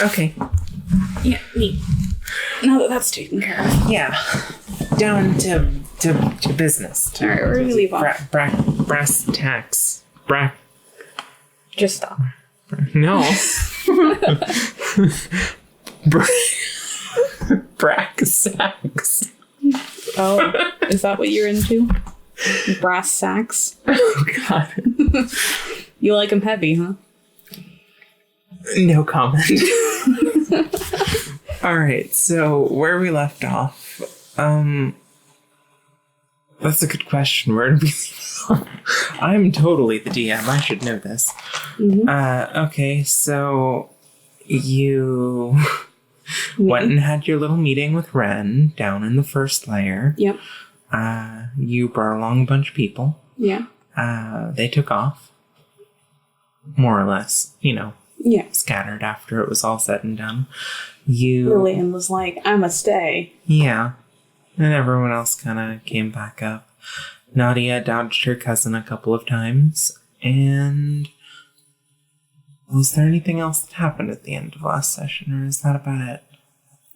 Okay. Yeah, neat. Now that that's taken care of. Yeah. Down to business. All right, where do we leave off? Brass tacks. Just stop. No. Brack sacks. Oh, is that what you're into? Brass sacks? Oh, God. You like them heavy, huh? No comment. All right, so where we left off, that's a good question. Where did we leave off? I'm totally the DM. I should know this. Mm-hmm. Okay, so you went and had your little meeting with Ren down in the first layer. Yep. You brought along a bunch of people. Yeah. They took off. More or less, Yeah. scattered after it was all said and done. You... Lillian was like, I must stay. Yeah. And everyone else kind of came back up. Nadia dodged her cousin a couple of times. And... was there anything else that happened at the end of last session, or is that about it?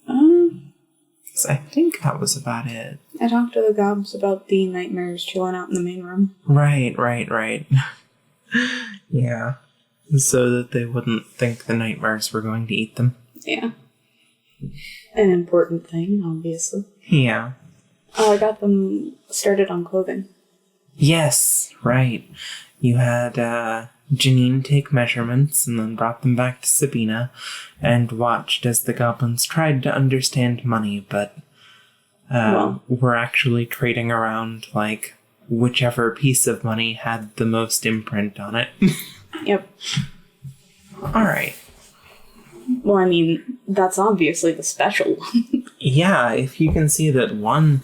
'Cause I think that was about it. I talked to the gobs about the nightmares chilling out in the main room. Right. Yeah. So that they wouldn't think the nightmares were going to eat them. Yeah. An important thing, obviously. Yeah. Oh, I got them started on clothing. Yes, right. You had Janine take measurements and then brought them back to Sabina and watched as the goblins tried to understand money, but were actually trading around, like, whichever piece of money had the most imprint on it. Yep. Alright. Well, I mean, that's obviously the special one. Yeah, if you can see that one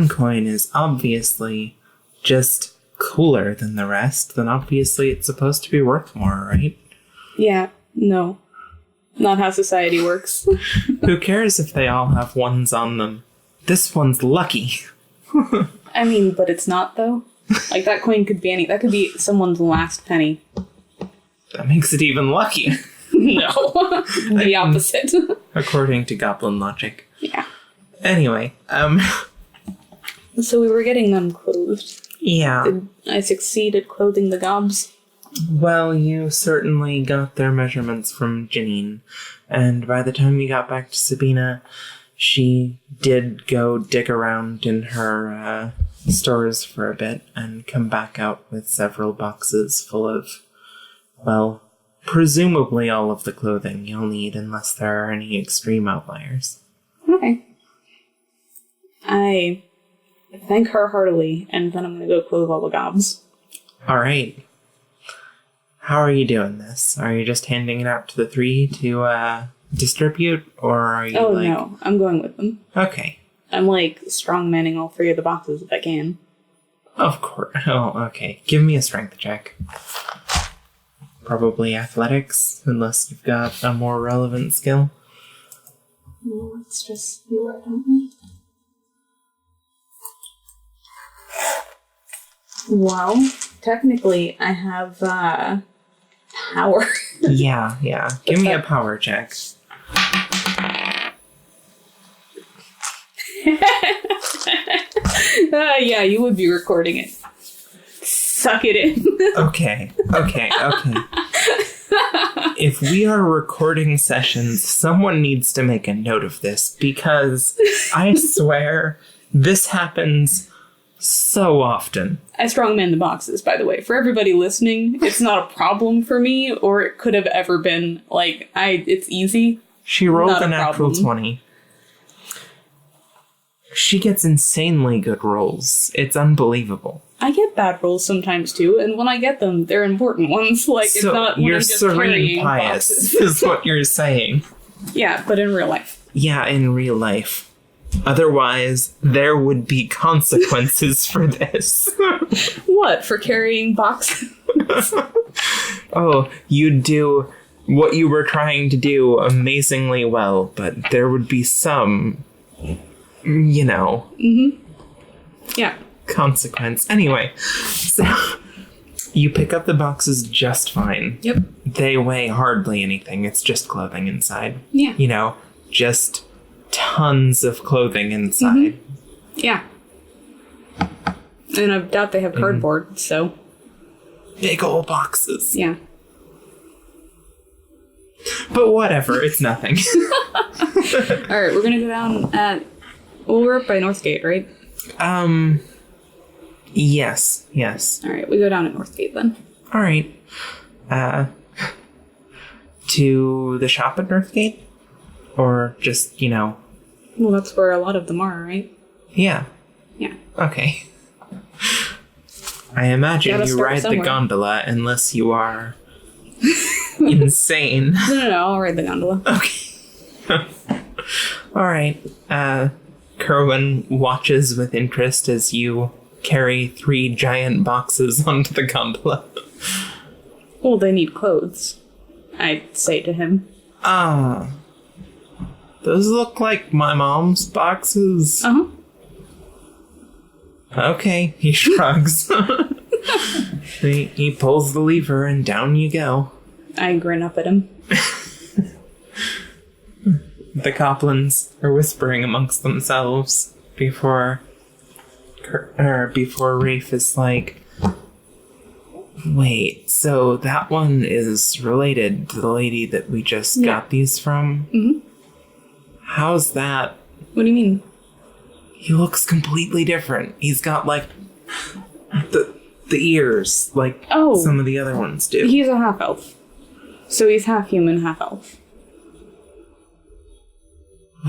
coin is obviously just cooler than the rest, then obviously it's supposed to be worth more, right? Yeah, no. Not how society works. Who cares if they all have ones on them? This one's lucky. I mean, but it's not, though. Like, that coin could be any... That could be someone's last penny. That makes it even luckier. No. The opposite. According to Goblin logic. Yeah. Anyway, So we were getting them clothed. Yeah. Did I succeed at clothing the gobs? Well, you certainly got their measurements from Janine, and by the time you got back to Sabina, she did go dig around in her stores for a bit and come back out with several boxes full of, well, presumably all of the clothing you'll need unless there are any extreme outliers. Okay. I thank her heartily, and then I'm going to go clothe all the gobs. All right. How are you doing this? Are you just handing it out to the three to distribute, or are you no, I'm going with them. Okay. I'm strongmanning all three of the boxes if I can. Of course. Oh, okay. Give me a strength check. Probably athletics, unless you've got a more relevant skill. No, let's just do it, don't we? Well, technically, I have power. Yeah. Give me a power check. Yeah, you would be recording it. Suck it in. Okay. If we are recording sessions, someone needs to make a note of this, because I swear this happens so often. I strongman the boxes, by the way. For everybody listening, it's not a problem for me, or it could have ever been. It's easy. She rolled a natural 20. She gets insanely good rolls. It's unbelievable. I get bad rolls sometimes too, and when I get them, they're important ones. It's not when you're I'm just serene carrying pious, boxes. is what you're saying. Yeah, but in real life. Yeah, in real life. Otherwise, there would be consequences for this. What? For carrying boxes? Oh, you'd do what you were trying to do amazingly well, but there would be some, Mm-hmm. Yeah. consequence. Anyway, so You pick up the boxes just fine. Yep. They weigh hardly anything. It's just clothing inside. Yeah. You know, just tons of clothing inside. Mm-hmm. Yeah. And I doubt they have cardboard, so. Big old boxes. Yeah. But whatever, it's nothing. Alright, we're gonna go down at... Well, we're up by Northgate, right? Yes. Alright, we go down at Northgate then. Alright. To the shop at Northgate? Or just, you know... Well, that's where a lot of them are, right? Yeah. Yeah. Okay. I imagine you ride the somewhere. gondola unless you are insane. No, I'll ride the gondola. Okay. Alright. Kerwin watches with interest as you carry 3 giant boxes onto the gondola. Well, they need clothes, I'd say to him. Those look like my mom's boxes. Uh-huh. Okay, he shrugs. He pulls the lever and down you go. I grin up at him. The goblins are whispering amongst themselves before Rafe is like, wait, so that one is related to the lady that we just got these from? Mm-hmm. How's that? What do you mean? He looks completely different. He's got, like, the ears, like some of the other ones do. He's a half-elf. So he's half human, half elf.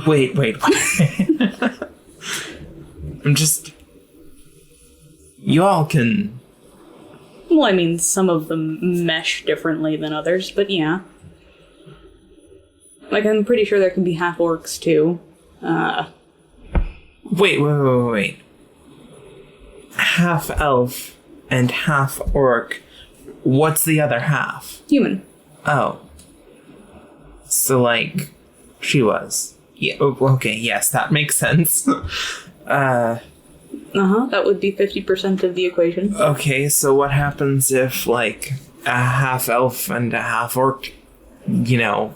Wait. I'm just... You all can... Well, I mean, some of them mesh differently than others, but yeah. Like, I'm pretty sure there can be half-orcs, too. Wait. Half elf and half orc. What's the other half? Human. Oh. So, like, she was. Yeah, okay, yes, that makes sense. That would be 50% of the equation. Okay, so what happens if, like, a half elf and a half orc, you know,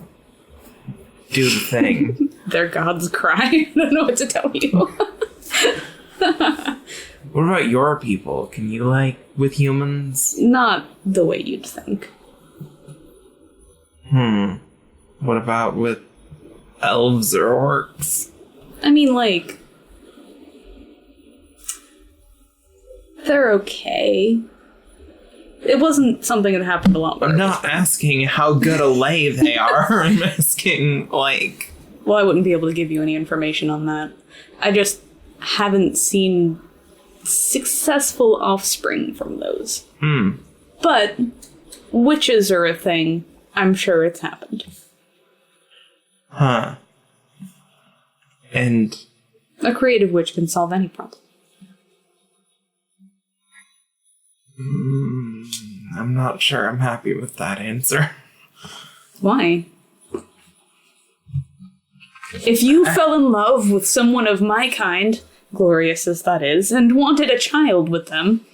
do the thing? Their gods cry. I don't know what to tell you. What about your people? Can you, like, with humans? Not the way you'd think. What about with elves or orcs? I mean, like... They're okay. It wasn't something that happened a lot more. I'm not asking how good a lay they are. I'm asking, like... Well, I wouldn't be able to give you any information on that. I just haven't seen successful offspring from those. But witches are a thing. I'm sure it's happened. Huh. And... A creative witch can solve any problem. I'm not sure I'm happy with that answer. Why? If you fell in love with someone of my kind, glorious as that is, and wanted a child with them,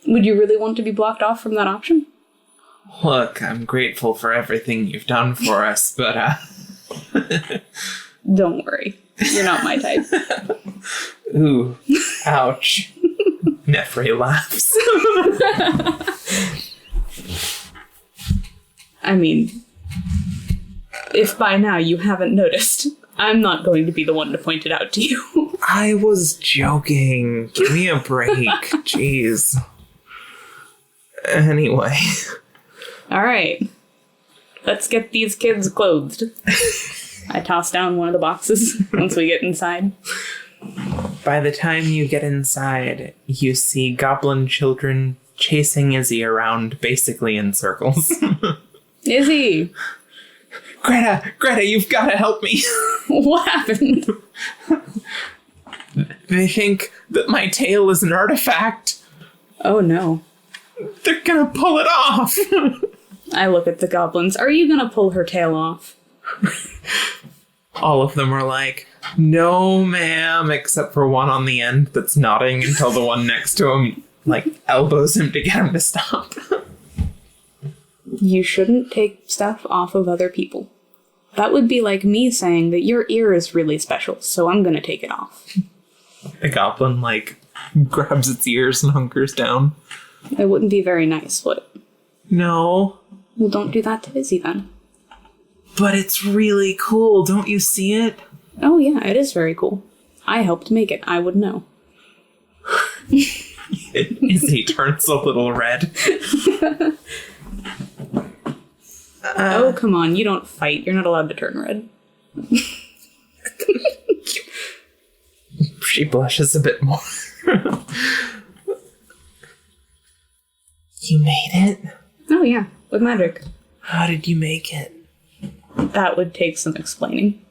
would you really want to be blocked off from that option? Look, I'm grateful for everything you've done for us, but, Don't worry. You're not my type. Ooh. Ouch. Nefre laughs. I mean, if by now you haven't noticed, I'm not going to be the one to point it out to you. I was joking. Give me a break. Jeez. Anyway. Alright. Let's get these kids clothed. I toss down one of the boxes once we get inside. By the time you get inside, you see goblin children chasing Izzy around basically in circles. Izzy! Greta, you've got to help me. What happened? They think that my tail is an artifact. Oh no. They're gonna pull it off. I look at the goblins. Are you gonna pull her tail off? All of them are like, no, ma'am, except for one on the end that's nodding until the one next to him elbows him to get him to stop. You shouldn't take stuff off of other people. That would be like me saying that your ear is really special, so I'm gonna take it off. The goblin, grabs its ears and hunkers down. It wouldn't be very nice, would it? No. Well, don't do that to Izzy, then. But it's really cool, don't you see it? Oh, yeah, it is very cool. I helped make it, I would know. Izzy turns a little red. Oh, come on, you don't fight. You're not allowed to turn red. She blushes a bit more. You made it? Oh, yeah, with magic. How did you make it? That would take some explaining.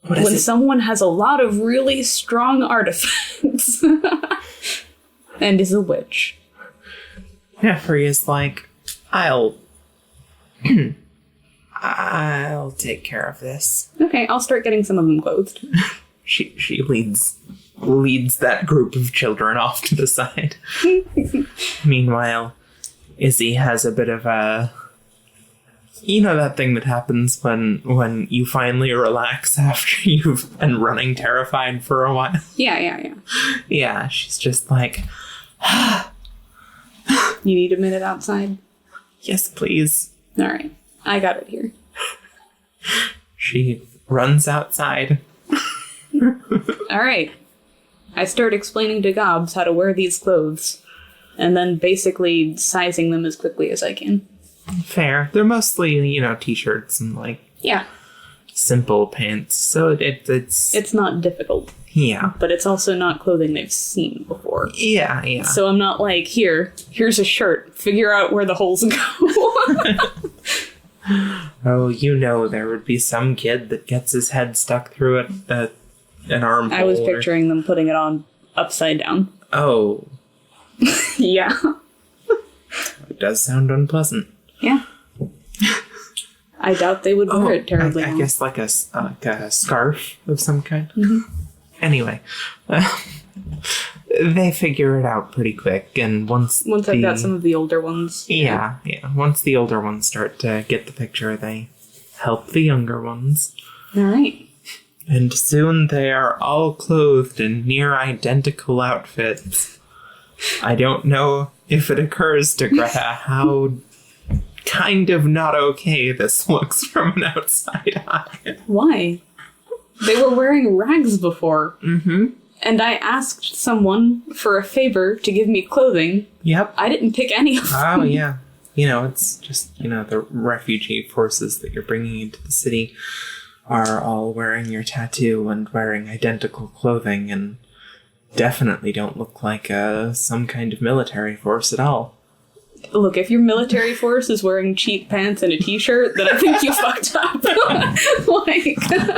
When someone has a lot of really strong artifacts and is a witch. Jeffrey is like, I'll take care of this. Okay, I'll start getting some of them clothed. She leads that group of children off to the side. Meanwhile, Izzy has a bit of a... You know that thing that happens when you finally relax after you've been running terrified for a while? Yeah. Yeah, she's just like... You need a minute outside? Yes, please. Alright, I got it here. She runs outside. Alright. I start explaining to Gobs how to wear these clothes, and then basically sizing them as quickly as I can. Fair. They're mostly, t-shirts and, Yeah. simple pants. So it's not difficult. Yeah. But it's also not clothing they've seen before. Yeah. So I'm not like, here's a shirt. Figure out where the holes go. Oh, there would be some kid that gets his head stuck through an armhole. I was picturing them putting it on upside down. Oh. Yeah. It does sound unpleasant. Yeah. I doubt they would wear it terribly I long. guess like a scarf of some kind. Mm-hmm. Anyway, they figure it out pretty quick, and once I've got some of the older ones. Yeah. Once the older ones start to get the picture, they help the younger ones. All right. And soon they are all clothed in near identical outfits. I don't know if it occurs to Greta how kind of not okay this looks from an outside eye. Why? They were wearing rags before. Mm-hmm. And I asked someone for a favor to give me clothing. Yep. I didn't pick any of them. Oh, yeah. It's just, the refugee forces that you're bringing into the city are all wearing your tattoo and wearing identical clothing and definitely don't look like some kind of military force at all. Look, if your military force is wearing cheap pants and a t-shirt, then I think you fucked up.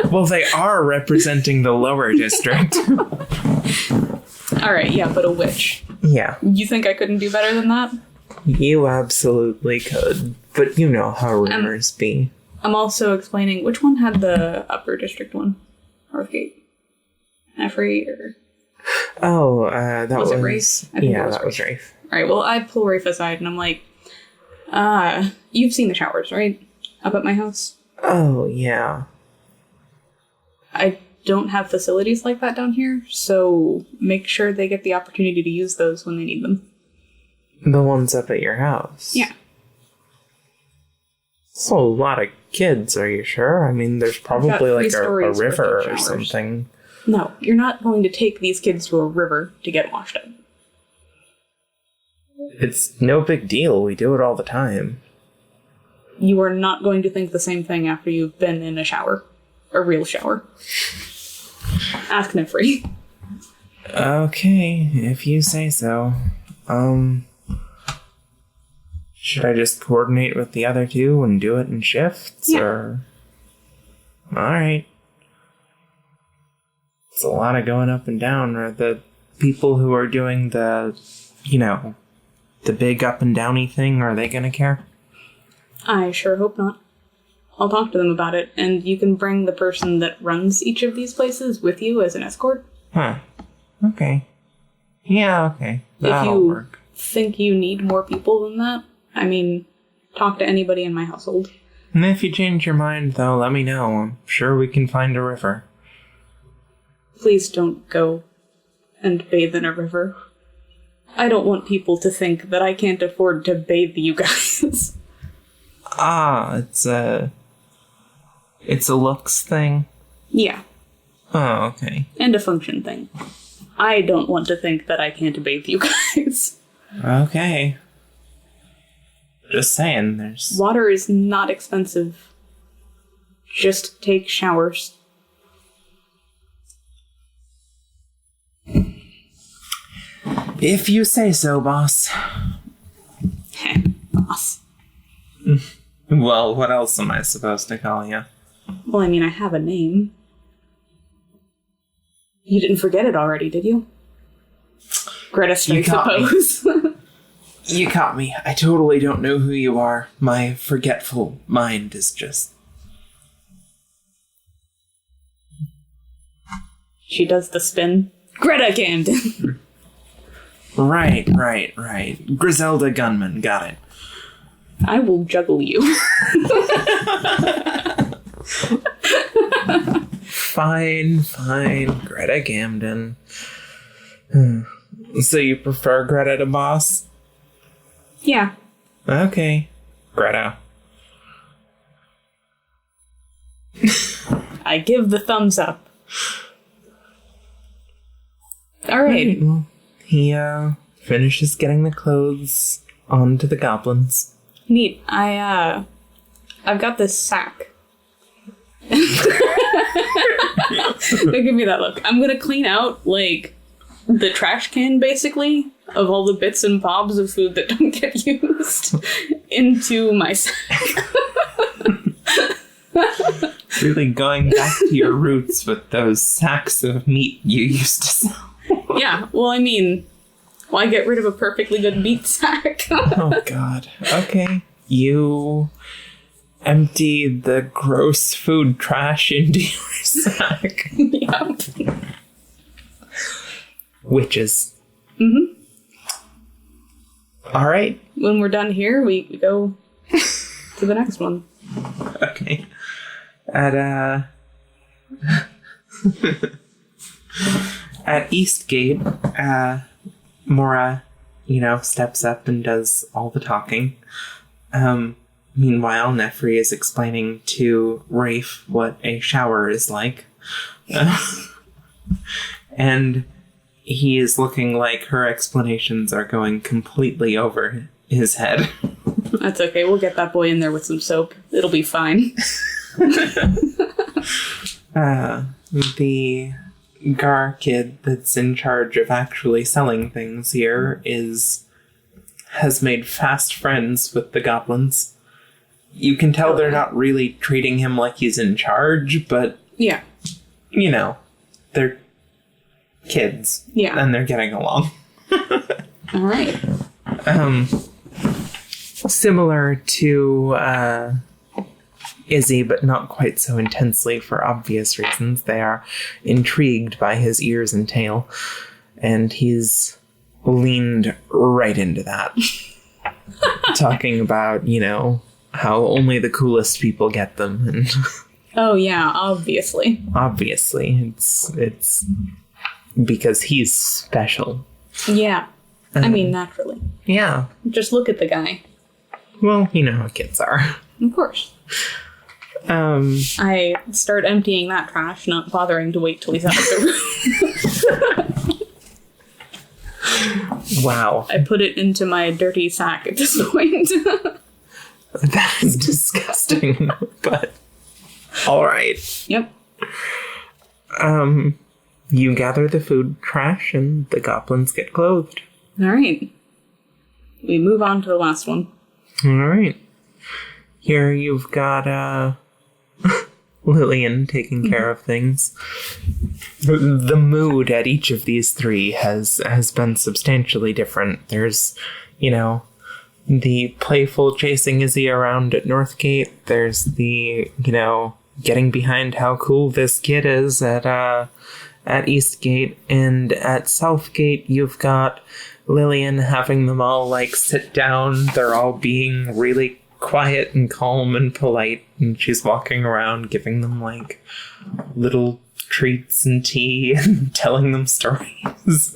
Well, they are representing the lower district. Alright, yeah, but a witch. Yeah. You think I couldn't do better than that? You absolutely could. But you know how rumors be. I'm also explaining, which one had the upper district one? Northgate? Effrey, or... Oh, that was... Was it Rafe? That was Rafe. Alright, well, I pull Rafe aside and I'm like, you've seen the showers, right? Up at my house? Oh, yeah. I don't have facilities like that down here, so make sure they get the opportunity to use those when they need them. The ones up at your house? Yeah. It's a lot of kids, are you sure? I mean, there's probably like a river or something. No, you're not going to take these kids to a river to get washed up. It's no big deal. We do it all the time. You are not going to think the same thing after you've been in a shower. A real shower. Ask Nefri. Okay, if you say so. Should I just coordinate with the other two and do it in shifts? Yeah. Or... Alright. It's a lot of going up and down. Are the people who are doing the, the big up and downy thing, are they gonna care? I sure hope not. I'll talk to them about it, and you can bring the person that runs each of these places with you as an escort. Huh. Okay. Yeah, okay. That'll if you work. think you need more people than that, I mean, talk to anybody in my household. And if you change your mind, though, let me know. I'm sure we can find a river. Please don't go and bathe in a river. I don't want people to think that I can't afford to bathe you guys. It's a looks thing? Yeah. Oh, okay. And a function thing. I don't want to think that I can't bathe you guys. Okay. Just saying, there's... Water is not expensive. Just take showers. If you say so, boss. Heh, boss. Well, what else am I supposed to call you? Well, I mean, I have a name. You didn't forget it already, did you? Greta, I suppose. You caught me. I totally don't know who you are. My forgetful mind is just... She does the spin. Greta Camden! Right. Griselda Gunman, got it. I will juggle you. Fine. Greta Camden. So you prefer Greta to boss? Yeah. Okay. Greta. I give the thumbs up. Alright. Well, he finishes getting the clothes onto the goblins. Neat. I've got this sack. Don't give me that look. I'm gonna clean out, like, the trash can, basically, of all the bits and bobs of food that don't get used into my sack. Really going back to your roots with those sacks of meat you used to sell. Yeah, well, I mean, why get rid of a perfectly good meat sack? Oh, God. Okay. You empty the gross food trash into your sack. Yep. Witches. Mm-hmm. All right. When we're done here, we go to the next one. Okay. At Eastgate, Mora, steps up and does all the talking. Meanwhile, Nefri is explaining to Rafe what a shower is like. And he is looking like her explanations are going completely over his head. That's okay. We'll get that boy in there with some soap. It'll be fine. The Gar kid that's in charge of actually selling things here has made fast friends with the goblins. You can tell they're not really treating him like he's in charge, but yeah, they're kids. Yeah. And they're getting along. All right. Similar to Izzy, but not quite so intensely for obvious reasons. They are intrigued by his ears and tail, and he's leaned right into that. Talking about, how only the coolest people get them, and oh yeah, obviously. Obviously, it's because he's special. Yeah. I mean, naturally. Yeah. Just look at the guy. Well, you know how kids are. Of course. I start emptying that trash, not bothering to wait till he's out of the room. Wow. I put it into my dirty sack at this point. That is disgusting, but alright. Yep. You gather the food trash and the goblins get clothed. Alright. We move on to the last one. Alright. Here you've got, Lillian taking care of things. The mood at each of these three has been substantially different. There's, the playful chasing Izzy around at Northgate. There's the, getting behind how cool this kid is at at Eastgate, and at Southgate you've got Lillian having them all, like, sit down. They're all being really quiet and calm and polite, and she's walking around giving them, like, little treats and tea and telling them stories.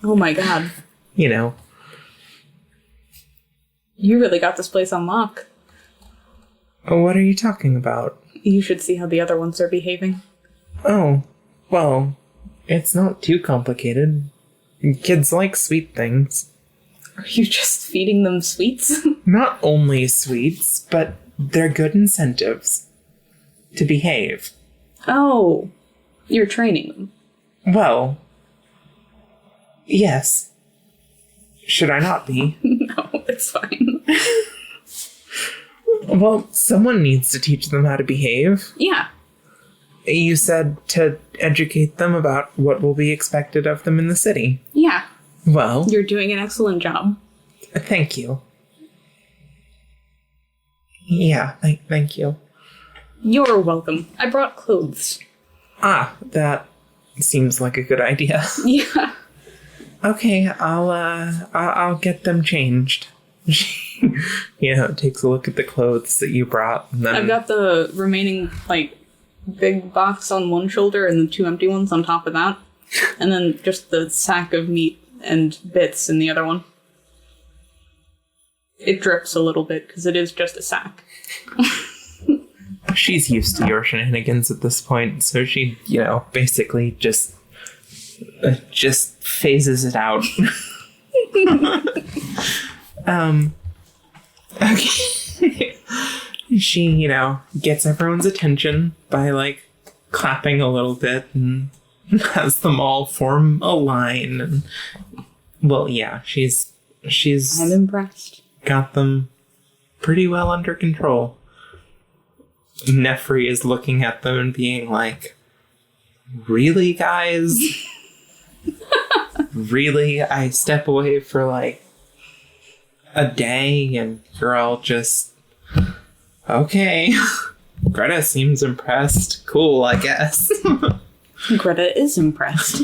Oh my god. You know. You really got this place on lock. What are you talking about? You should see how the other ones are behaving. Oh, well, it's not too complicated. Kids like sweet things. Are you just feeding them sweets? Not only sweets, but they're good incentives to behave. Oh, you're training them. Well, yes. Should I not be? No, it's fine. Well, someone needs to teach them how to behave. Yeah. You said to educate them about what will be expected of them in the city. Yeah. Well, You're doing an excellent job. Thank you. Yeah, thank you. You're welcome. I brought clothes. Ah, that seems like a good idea. Yeah. Okay, I'll get them changed. Takes a look at the clothes that you brought. And then... I've got the remaining, like, big box on one shoulder and the 2 empty ones on top of that. And then just the sack of meat and bits in the other one. It drips a little bit because it is just a sack. She's used to your shenanigans at this point, so she, basically just phases it out. Okay. She, gets everyone's attention by, like, clapping a little bit and has them all form a line. And, well, yeah, she's I'm impressed. Got them pretty well under control. Nefri is looking at them and being like, really, guys? Really? I step away for, like, a day and you're all just... Okay. Greta seems impressed. Cool, I guess. Greta is impressed.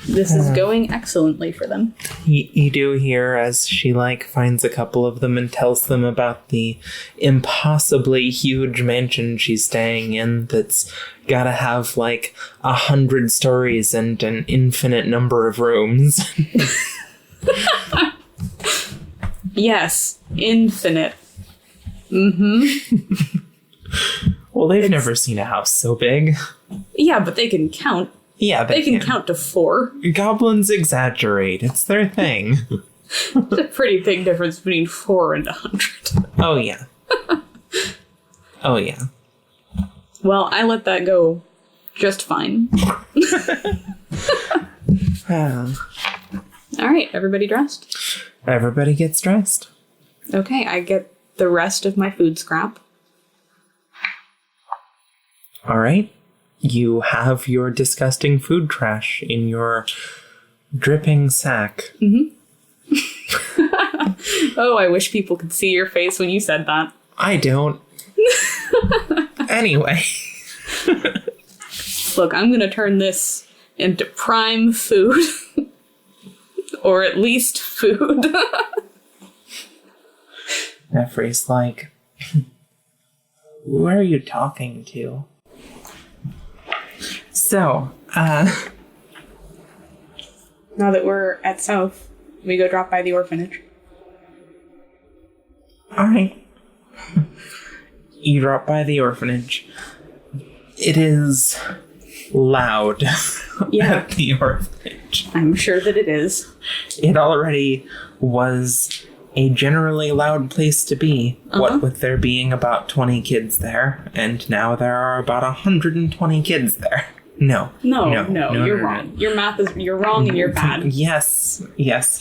This is going excellently for them. You do hear as she, like, finds a couple of them and tells them about the impossibly huge mansion she's staying in that's gotta have, like, 100 stories and an infinite number of rooms. Yes, infinite. Mm-hmm. Well, they've never seen a house so big. Yeah, but they can count. Yeah, they can count to 4. Goblins exaggerate. It's their thing. It's a pretty big difference between 4 and 100. Oh, yeah. Oh, yeah. Well, I let that go just fine. All right, everybody dressed? Everybody gets dressed. Okay, I get the rest of my food scrap. All right. You have your disgusting food trash in your dripping sack. Mm-hmm. Oh, I wish people could see your face when you said that. I don't. Anyway. Look, I'm gonna turn this into prime food. Or at least food. Nefri's like, who are you talking to? So, now that we're at South, we go drop by the orphanage. Alright. You drop by the orphanage. It is loud at the orphanage. I'm sure that it is. It already was a generally loud place to be, what with there being about 20 kids there, and now there are about 120 kids there. No, you're wrong. You're wrong and you're bad. Yes,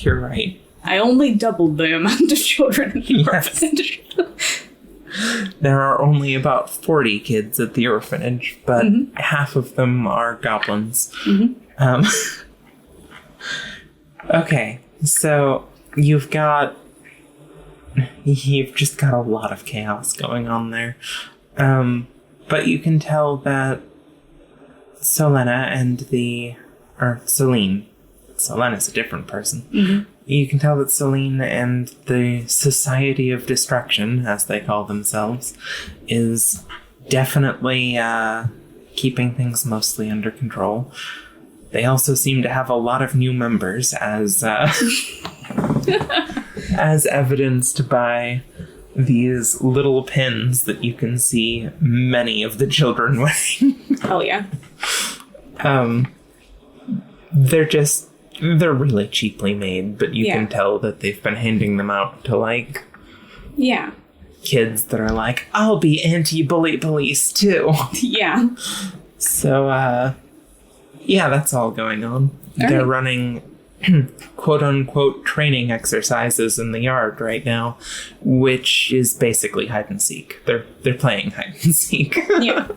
you're right. I only doubled the amount of children in the orphanage. There are only about 40 kids at the orphanage, but half of them are goblins. Okay, so you've just got a lot of chaos going on there. But you can tell that Selena and Celine. Selena's a different person. Mm-hmm. You can tell that Celine and the Society of Destruction, as they call themselves, is definitely keeping things mostly under control. They also seem to have a lot of new members, as as evidenced by these little pins that you can see many of the children wearing. Oh, yeah. They're really cheaply made, but you can tell that they've been handing them out to, like... Yeah. Kids that are like, I'll be anti-bully police, too. Yeah. So, yeah, that's all going on. All They're right. running, quote-unquote, training exercises in the yard right now, which is basically hide-and-seek. They're playing hide-and-seek. Yeah.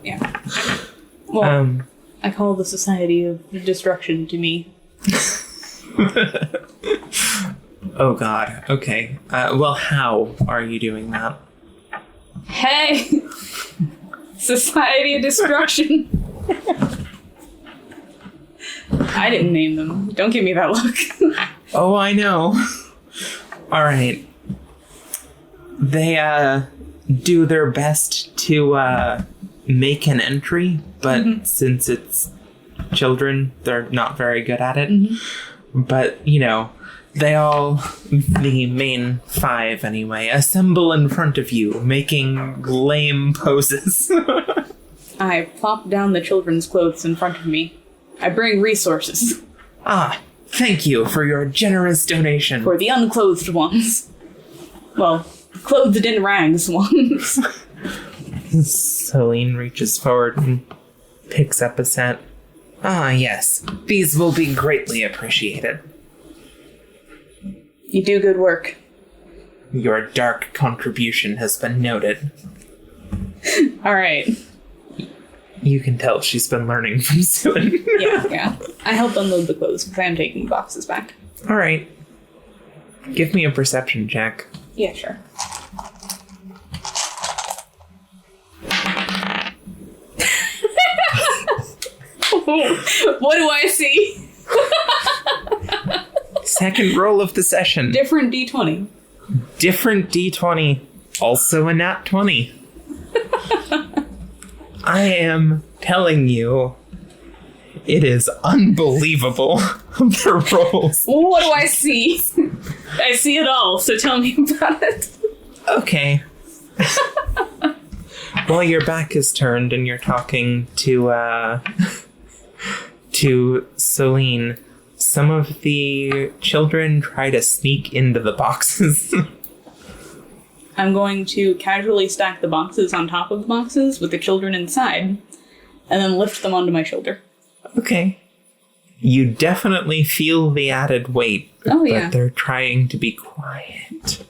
Well, I call the Society of Destruction to me. Oh, God. Okay. Well, how are you doing that? Hey! Society of Destruction. I didn't name them. Don't give me that look. Oh, I know. All right. They do their best to make an entry, but since it's children, they're not very good at it. Mm-hmm. But, you know, they all, the main 5 anyway, assemble in front of you, making lame poses. I plop down the children's clothes in front of me. I bring resources. Ah, thank you for your generous donation. For the unclothed ones. Well, clothed in rags ones. Celine reaches forward and picks up a set. Ah, yes. These will be greatly appreciated. You do good work. Your dark contribution has been noted. All right. You can tell she's been learning from Celine. Yeah. I helped unload the clothes because I am taking the boxes back. All right. Give me a perception check. Yeah, sure. What do I see? Second roll of the session. Different D20. Different D20. Also a nat 20. I am telling you, it is unbelievable, the rolls. What do I see? I see it all, so tell me about it. Okay. While your back is turned and you're talking to Celine, some of the children try to sneak into the boxes. I'm going to casually stack the boxes on top of the boxes with the children inside, and then lift them onto my shoulder. Okay. You definitely feel the added weight, Oh, yeah. but they're trying to be quiet.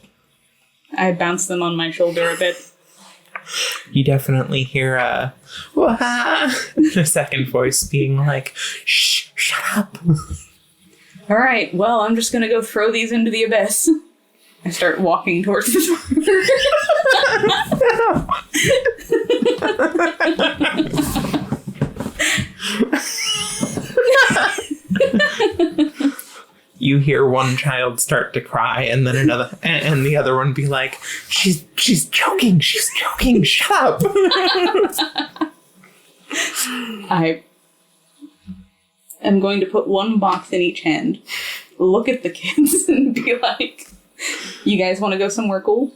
I bounce them on my shoulder a bit. You definitely hear "Wah!" the second voice being like, "Shh, shut up." All right, well, I'm just gonna go throw these into the abyss. I start walking towards the door. You hear one child start to cry, and then another, and the other one be like, "She's joking, shut up." I am going to put one box in each hand, look at the kids, and be like, "You guys want to go somewhere cool?"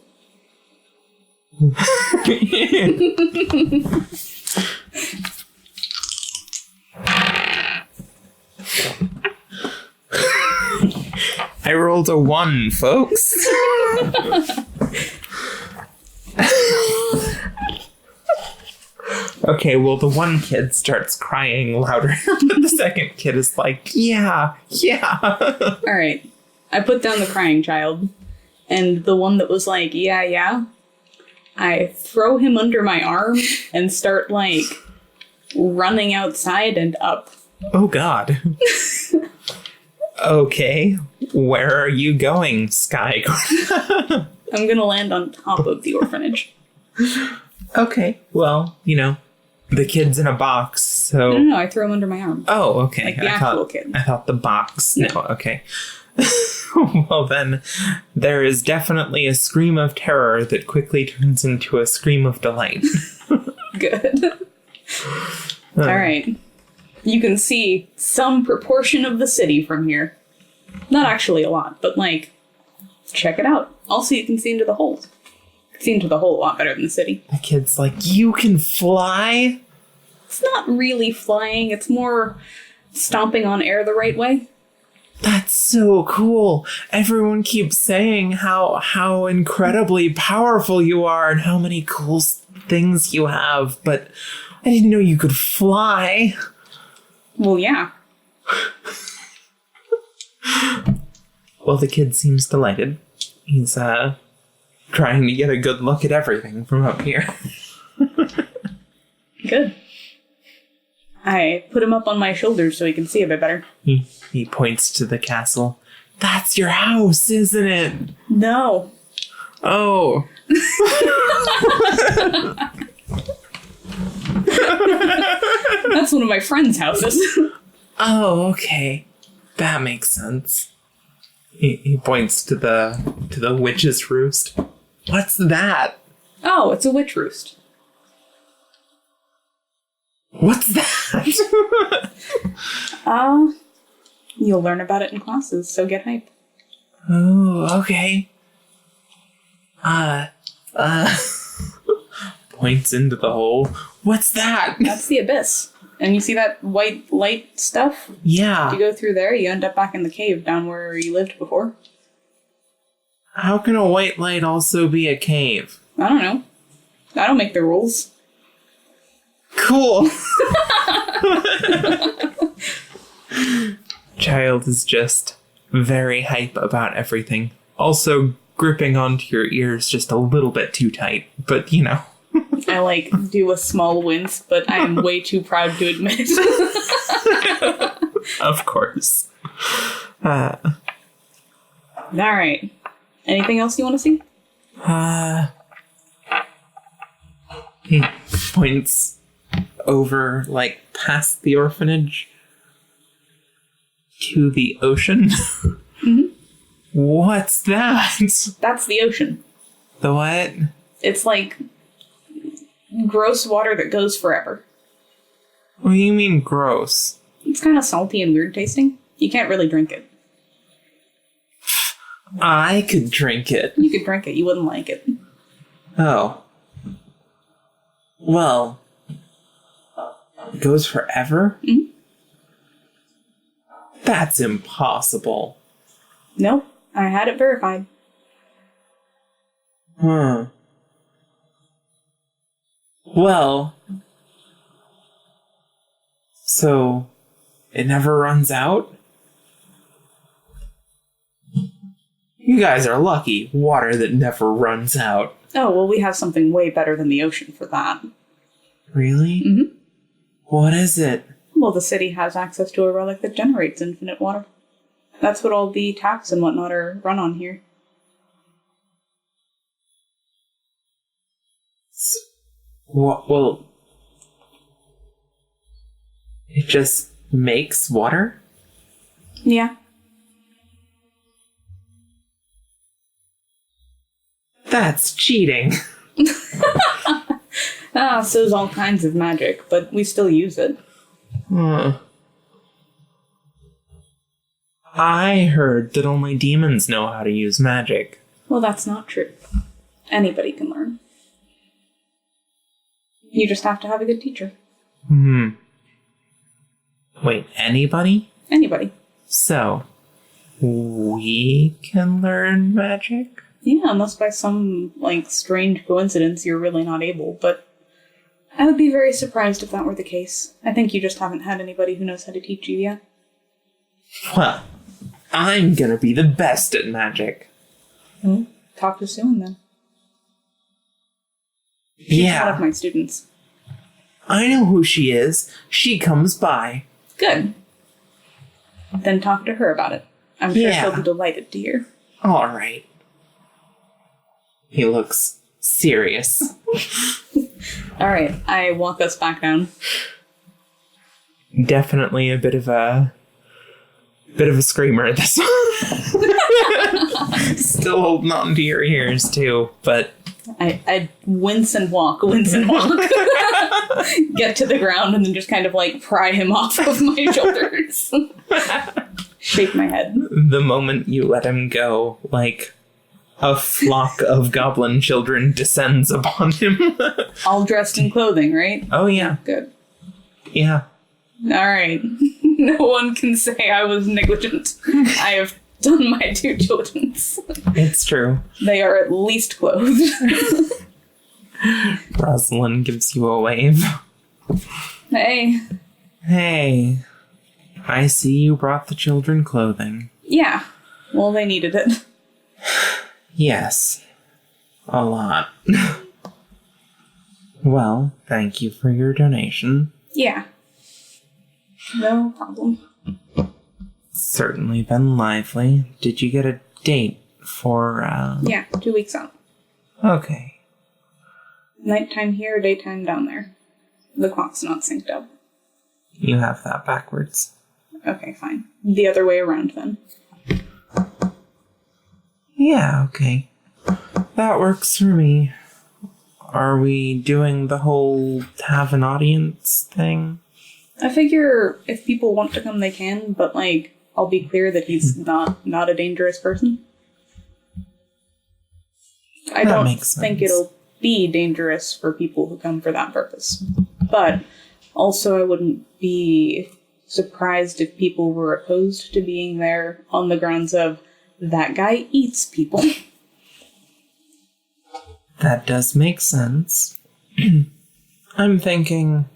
I rolled a 1, folks. Okay, well, the one kid starts crying louder, but the second kid is like, yeah. All right. I put down the crying child, and the one that was like, yeah, I throw him under my arm and start, like, running outside and up. Oh, God. Okay, where are you going, Sky? I'm gonna land on top of the orphanage. Okay, well, The kid's in a box, so... No, I threw him under my arm. Oh, okay. Like the actual kid. I thought the box. No. No, okay. Well, then, there is definitely a scream of terror that quickly turns into a scream of delight. Good. All right. You can see some proportion of the city from here. Not actually a lot, but, like, check it out. Also, you can see into the holes. You can see into the hole a lot better than the city. The kid's like, you can fly? It's not really flying. It's more stomping on air the right way. That's so cool. Everyone keeps saying how incredibly powerful you are and how many cool things you have, but I didn't know you could fly. Well, yeah. Well, the kid seems delighted. He's trying to get a good look at everything from up here. Good. I put him up on my shoulders so he can see a bit better. He points to the castle. That's your house, isn't it? No. Oh. That's one of my friend's houses. Oh, okay. That makes sense. He points to the witch's roost. What's that? Oh, it's a witch roost. What's that? You'll learn about it in classes, so get hype. Oh, okay. Points into the hole. What's that? That's the abyss. And you see that white light stuff? Yeah. If you go through there, you end up back in the cave down where you lived before. How can a white light also be a cave? I don't know. I don't make the rules. Cool. Child is just very hype about everything. Also gripping onto your ears just a little bit too tight, but you know. I do a small wince, but I am way too proud to admit it. Of course. Alright. Anything else you want to see? He points over, past the orphanage to the ocean. Mm-hmm. What's that? That's the ocean. The what? It's gross water that goes forever. What do you mean gross? It's kind of salty and weird tasting. You can't really drink it. I could drink it. You could drink it, you wouldn't like it. Oh. Well, it goes forever? Mm-hmm. That's impossible. Nope, I had it verified. Huh. Well, so it never runs out? You guys are lucky. Water that never runs out. Oh, well, we have something way better than the ocean for that. Really? Mm-hmm. What is it? Well, the city has access to a relic that generates infinite water. That's what all the taps and whatnot are run on here. Well, it just makes water? Yeah. That's cheating. So's all kinds of magic, but we still use it. I heard that only demons know how to use magic. Well, that's not true. Anybody can learn. You just have to have a good teacher. Wait, anybody? Anybody. So, we can learn magic? Yeah, unless by some, strange coincidence you're really not able, but I would be very surprised if that were the case. I think you just haven't had anybody who knows how to teach you yet. Well, I'm gonna be the best at magic. Talk to Sue then. Yeah. One of my students. I know who she is. She comes by. Good. Then talk to her about it. I'm sure she'll be delighted to hear. All right. He looks serious. Alright, I walk us back down. Definitely a bit of a screamer, this one. Still holding on to your ears, too, but... I wince and walk. Get to the ground and then just kind of, like, pry him off of my shoulders. Shake my head. The moment you let him go, like, a flock of goblin children descends upon him. All dressed in clothing, right? Oh, yeah. Good. Yeah. Alright. No one can say I was negligent. I have done my due diligence. It's true. They are at least clothed. Rosalind gives you a wave. Hey. Hey. I see you brought the children clothing. Yeah. Well, they needed it. Yes. A lot. Well, thank you for your donation. Yeah. No problem. Certainly been lively. Did you get a date for, Yeah, 2 weeks out. Okay. Nighttime here, daytime down there. The clock's not synced up. You have that backwards. Okay, fine. The other way around, then. Yeah, okay. That works for me. Are we doing the whole have an audience thing? I figure if people want to come, they can, but, like, I'll be clear that he's not a dangerous person. I don't think it'll be dangerous for people who come for that purpose. But also I wouldn't be surprised if people were opposed to being there on the grounds of, that guy eats people. That does make sense. I'm thinking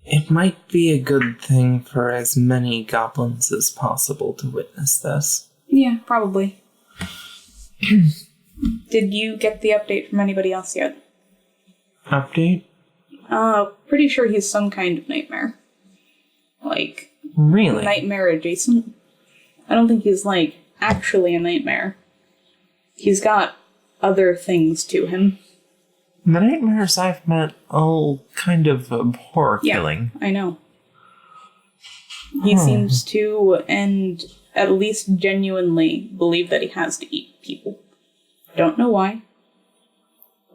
it might be a good thing for as many goblins as possible to witness this. Yeah, probably. Did you get the update from anybody else yet? Update? Pretty sure he's some kind of nightmare. Like, really? Nightmare adjacent. I don't think he's, like, actually a nightmare. He's got other things to him. The nightmares I've met all kind of abhor killing. Yeah, I know. He seems to, and at least genuinely, believe that he has to eat people. Don't know why.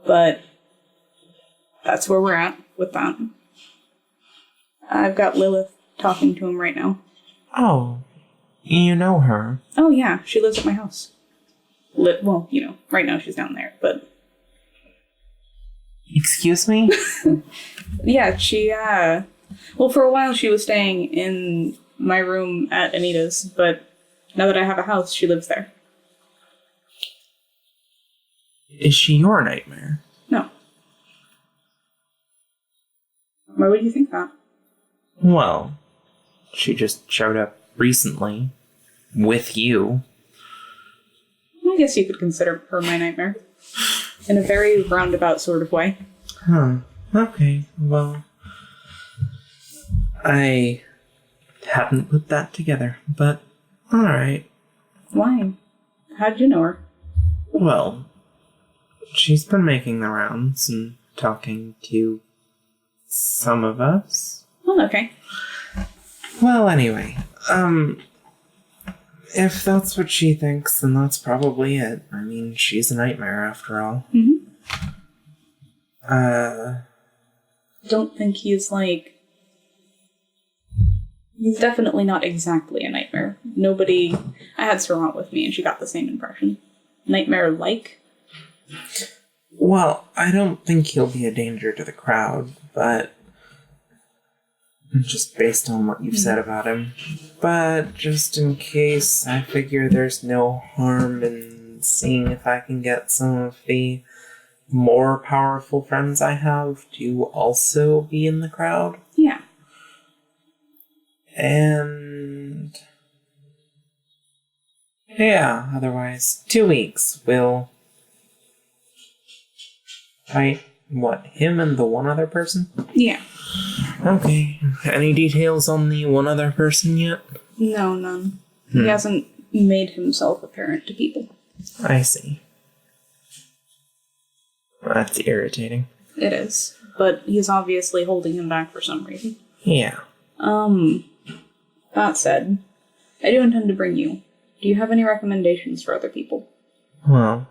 But that's where we're at with that. I've got Lilith talking to him right now. Oh, you know her? Oh yeah, she lives at my house. Well, you know, right now she's down there, but... Excuse me? Yeah, she, well, for a while she was staying in my room at Anita's, but now that I have a house, she lives there. Is she your nightmare? No. Why would you think that? Well, she just showed up recently. With you. I guess you could consider her my nightmare. In a very roundabout sort of way. Huh. Okay, well... I hadn't put that together, but alright. Why? How did you know her? Well, she's been making the rounds and talking to some of us. Oh, okay. Well, anyway, if that's what she thinks, then that's probably it. I mean, she's a nightmare after all. Mm-hmm. Don't think he's like... He's definitely not exactly a nightmare. Nobody... I had Sorta with me and she got the same impression. Nightmare-like? Well, I don't think he'll be a danger to the crowd, but... just based on what you've said about him. But just in case, I figure there's no harm in seeing if I can get some of the more powerful friends I have to also be in the crowd. Yeah. And... yeah, otherwise, 2 weeks. We'll fight, what, him and the one other person? Yeah. Okay. Any details on the one other person yet? No, none. He hasn't made himself apparent to people. I see. That's irritating. It is. But he's obviously holding him back for some reason. Yeah. That said, I do intend to bring you. Do you have any recommendations for other people? Well,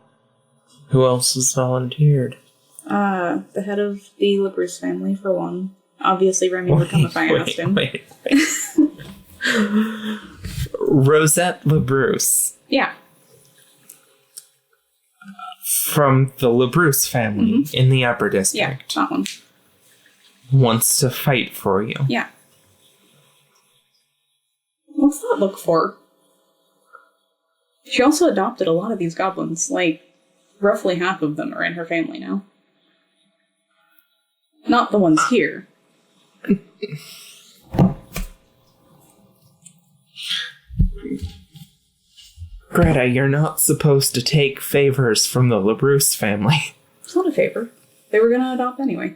who else has volunteered? The head of the LaBruce family, for one. Obviously, Remy would come if I asked him. Wait. Rosette LaBruce. Yeah. From the LaBruce family in the Upper Yeah, District. that one. Wants to fight for you. Yeah. What's that look for? She also adopted a lot of these goblins. Like, roughly half of them are in her family now. Not the ones here. Greta, you're not supposed to take favors from the LaBruce family. It's not a favor. They were gonna adopt anyway.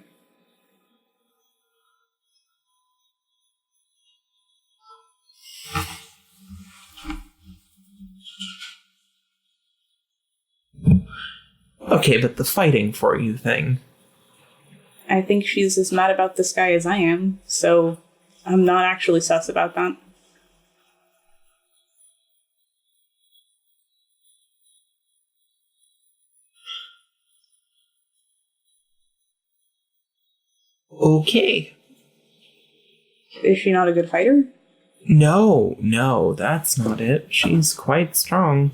Okay, but the fighting for you thing. I think she's as mad about this guy as I am, so I'm not actually sus about that. Okay. Is she not a good fighter? No, that's not it. She's quite strong.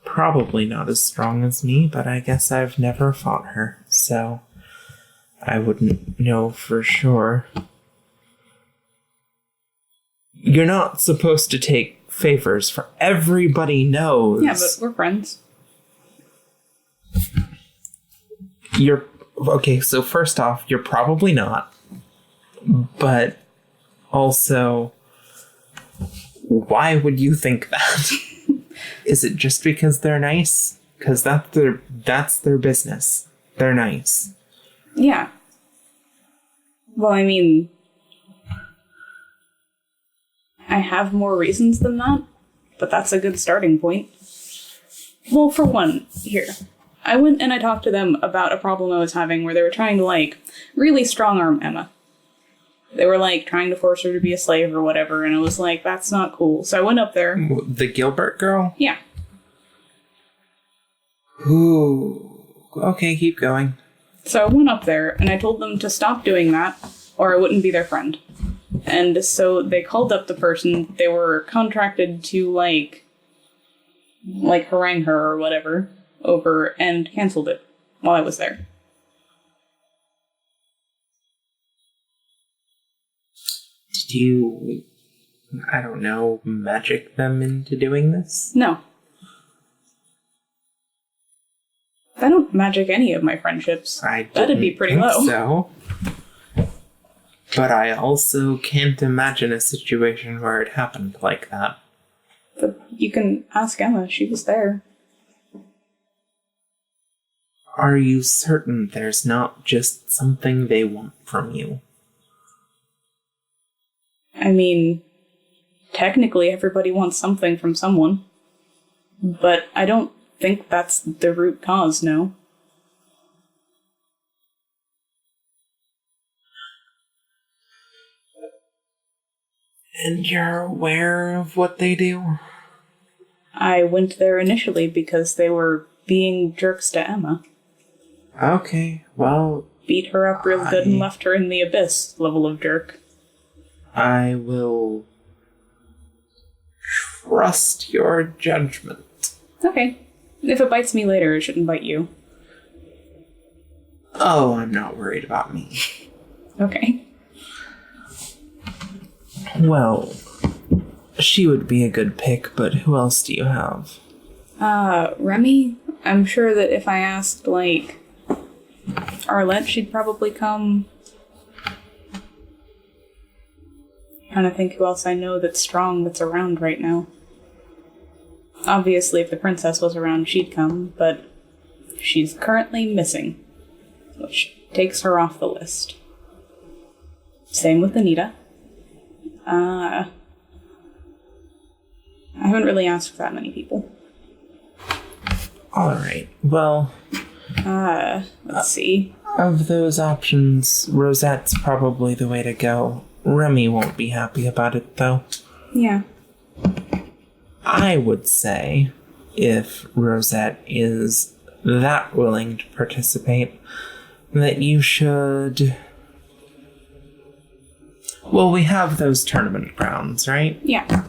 Probably not as strong as me, but I guess I've never fought her, so I wouldn't know for sure. You're not supposed to take favors, for everybody knows. Yeah, but we're friends. You're okay, so first off, you're probably not. But also, why would you think that? Is it just because they're nice? Because that's their business. They're nice. Yeah. Well, I mean, I have more reasons than that, but that's a good starting point. Well, for one, here. I went and I talked to them about a problem I was having where they were trying to, like, really strong-arm Emma. They were, like, trying to force her to be a slave or whatever, and I was like, that's not cool. So I went up there. The Gilbert girl? Yeah. Ooh. Okay, keep going. So I went up there, and I told them to stop doing that, or I wouldn't be their friend. And so they called up the person they were contracted to, like harangue her or whatever over, and canceled it while I was there. Did you, I don't know, magic them into doing this? No. I don't magic any of my friendships. That'd be pretty low. So, but I also can't imagine a situation where it happened like that. But you can ask Emma, she was there. Are you certain there's not just something they want from you? I mean, technically everybody wants something from someone. But I don't think that's the root cause, no. And you're aware of what they do? I went there initially because they were being jerks to Emma. Okay, well... Beat her up real good and left her in the abyss level of jerk. I will trust your judgment. Okay. If it bites me later, it shouldn't bite you. Oh, I'm not worried about me. Okay. Well, she would be a good pick, but who else do you have? Remy? I'm sure that if I asked, like, Arlette, she'd probably come. Trying to think who else I know that's strong that's around right now. Obviously, if the princess was around, she'd come, but she's currently missing, which takes her off the list. Same with Anita. I haven't really asked that many people. Alright, well, Let's see. Of those options, Rosette's probably the way to go. Remy won't be happy about it, though. Yeah. I would say, if Rosette is that willing to participate, that you should... Well, we have those tournament grounds, right? Yeah.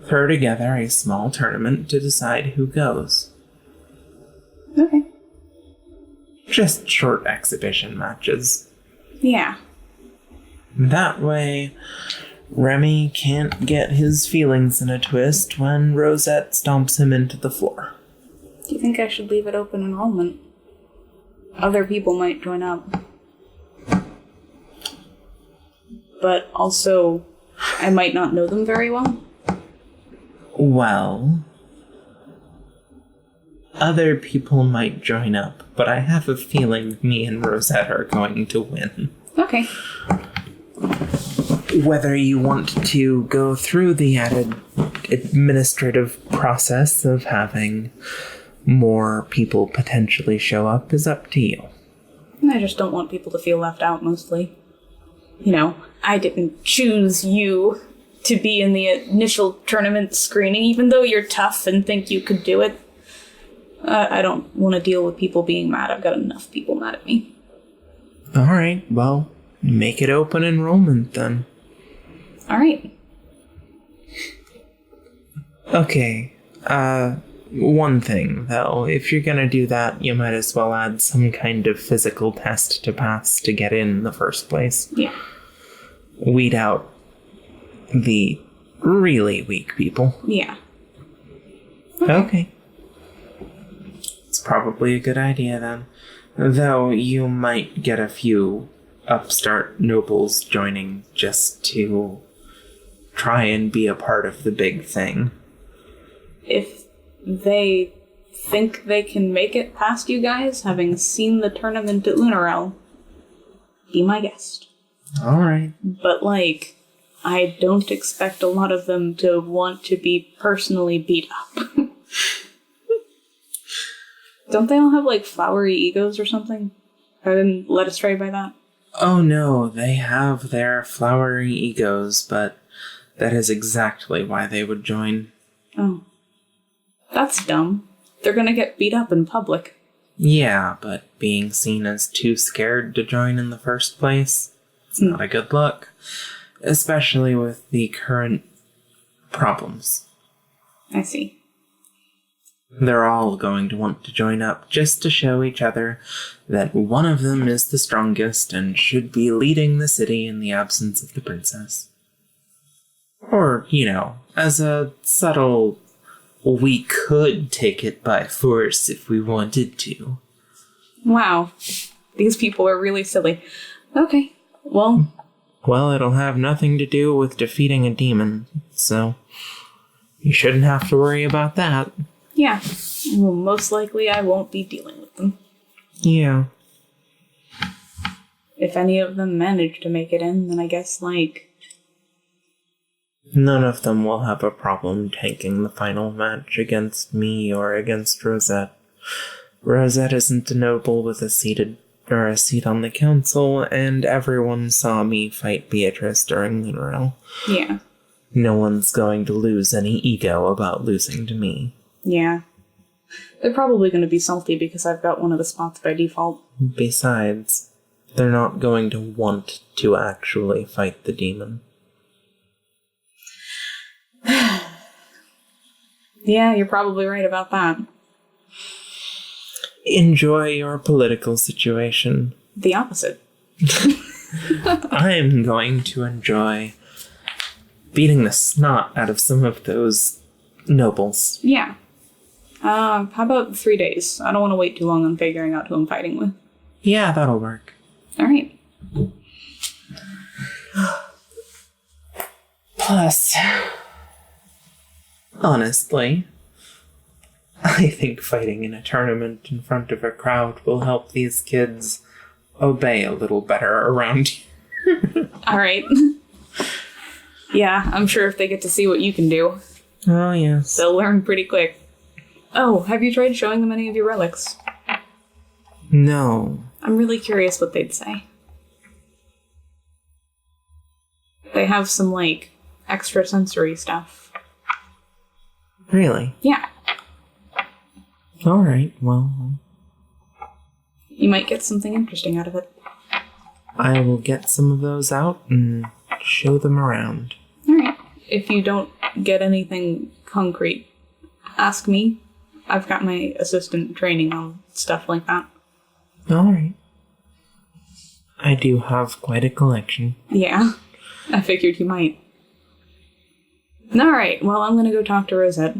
Throw together a small tournament to decide who goes. Okay. Just short exhibition matches. Yeah. That way, Remy can't get his feelings in a twist when Rosette stomps him into the floor. Do you think I should leave it open enrollment? Other people might join up. But also, I might not know them very well. Well, other people might join up, but I have a feeling me and Rosette are going to win. Okay. Whether you want to go through the added administrative process of having more people potentially show up is up to you. I just don't want people to feel left out, mostly. You know, I didn't choose you to be in the initial tournament screening, even though you're tough and think you could do it. I don't want to deal with people being mad. I've got enough people mad at me. Alright, well, make it open enrollment then. Alright. Okay, one thing, though. If you're gonna do that, you might as well add some kind of physical test to pass to get in the first place. Yeah. Weed out the really weak people. Yeah. Okay. It's probably a good idea, then. Though you might get a few upstart nobles joining just to try and be a part of the big thing. If they think they can make it past you guys, having seen the tournament at Lunarel, be my guest. Alright. But, like, I don't expect a lot of them to want to be personally beat up. Don't they all have, like, flowery egos or something? I've been led astray by that. Oh no, they have their flowery egos, but that is exactly why they would join. Oh. That's dumb. They're gonna get beat up in public. Yeah, but being seen as too scared to join in the first place, it's not a good look. Especially with the current problems. I see. They're all going to want to join up just to show each other that one of them is the strongest and should be leading the city in the absence of the princess. Or, you know, as a subtle, we could take it by force if we wanted to. Wow. These people are really silly. Okay, well... Well, it'll have nothing to do with defeating a demon, so you shouldn't have to worry about that. Yeah. Well, most likely I won't be dealing with them. Yeah. If any of them manage to make it in, then I guess, like... None of them will have a problem tanking the final match against me or against Rosette. Rosette isn't a noble with a seat on the council, and everyone saw me fight Beatrice during Lunarel. Yeah. No one's going to lose any ego about losing to me. Yeah. They're probably going to be salty because I've got one of the spots by default. Besides, they're not going to want to actually fight the demon. Yeah, you're probably right about that. Enjoy your political situation. The opposite. I'm going to enjoy beating the snot out of some of those nobles. Yeah. How about 3 days? I don't want to wait too long on figuring out who I'm fighting with. Yeah, that'll work. Alright. Plus, honestly, I think fighting in a tournament in front of a crowd will help these kids obey a little better around here. Alright. Yeah, I'm sure if they get to see what you can do, Oh, yes. they'll learn pretty quick. Oh, have you tried showing them any of your relics? No. I'm really curious what they'd say. They have some, like, extrasensory stuff. Really? Yeah. Alright, well... You might get something interesting out of it. I will get some of those out and show them around. Alright. If you don't get anything concrete, ask me. I've got my assistant training on stuff like that. Alright. I do have quite a collection. Yeah. I figured you might. Alright, well, I'm gonna go talk to Rosette.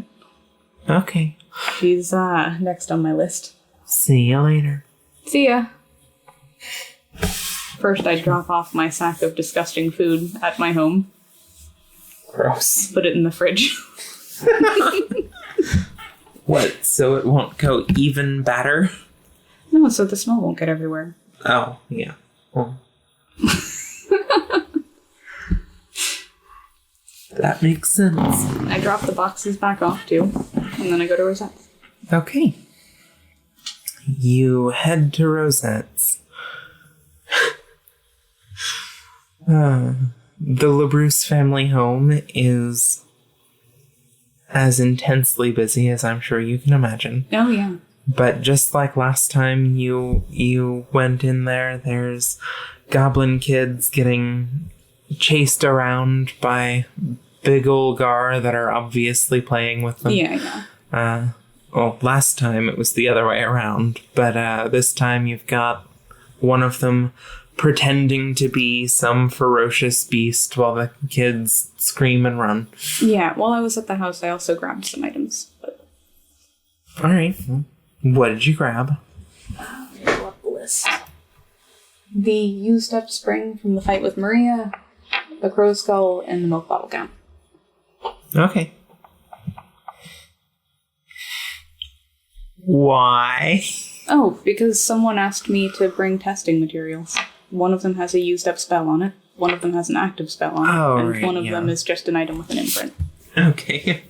Okay. She's, next on my list. See you later. See ya. First, I drop off my sack of disgusting food at my home. Gross. Put it in the fridge. What, so it won't go even better? No, so the smell won't get everywhere. Oh, yeah. Well. That makes sense. I drop the boxes back off, too, and then I go to Rosette. Okay. You head to Rosette's. The LaBruce family home is as intensely busy as I'm sure you can imagine. Oh, yeah. But just like last time you went in there, there's goblin kids getting chased around by big ol' gar that are obviously playing with them. Yeah. Well, last time it was the other way around, but this time you've got one of them pretending to be some ferocious beast while the kids scream and run. Yeah, while I was at the house, I also grabbed some items. But... Alright. What did you grab? Pull up the list. The used up spring from the fight with Maria, the crow skull, and the milk bottle gown. Okay. Why? Oh, because someone asked me to bring testing materials. One of them has a used up spell on it, one of them has an active spell on it, and one of them is just an item with an imprint. Okay.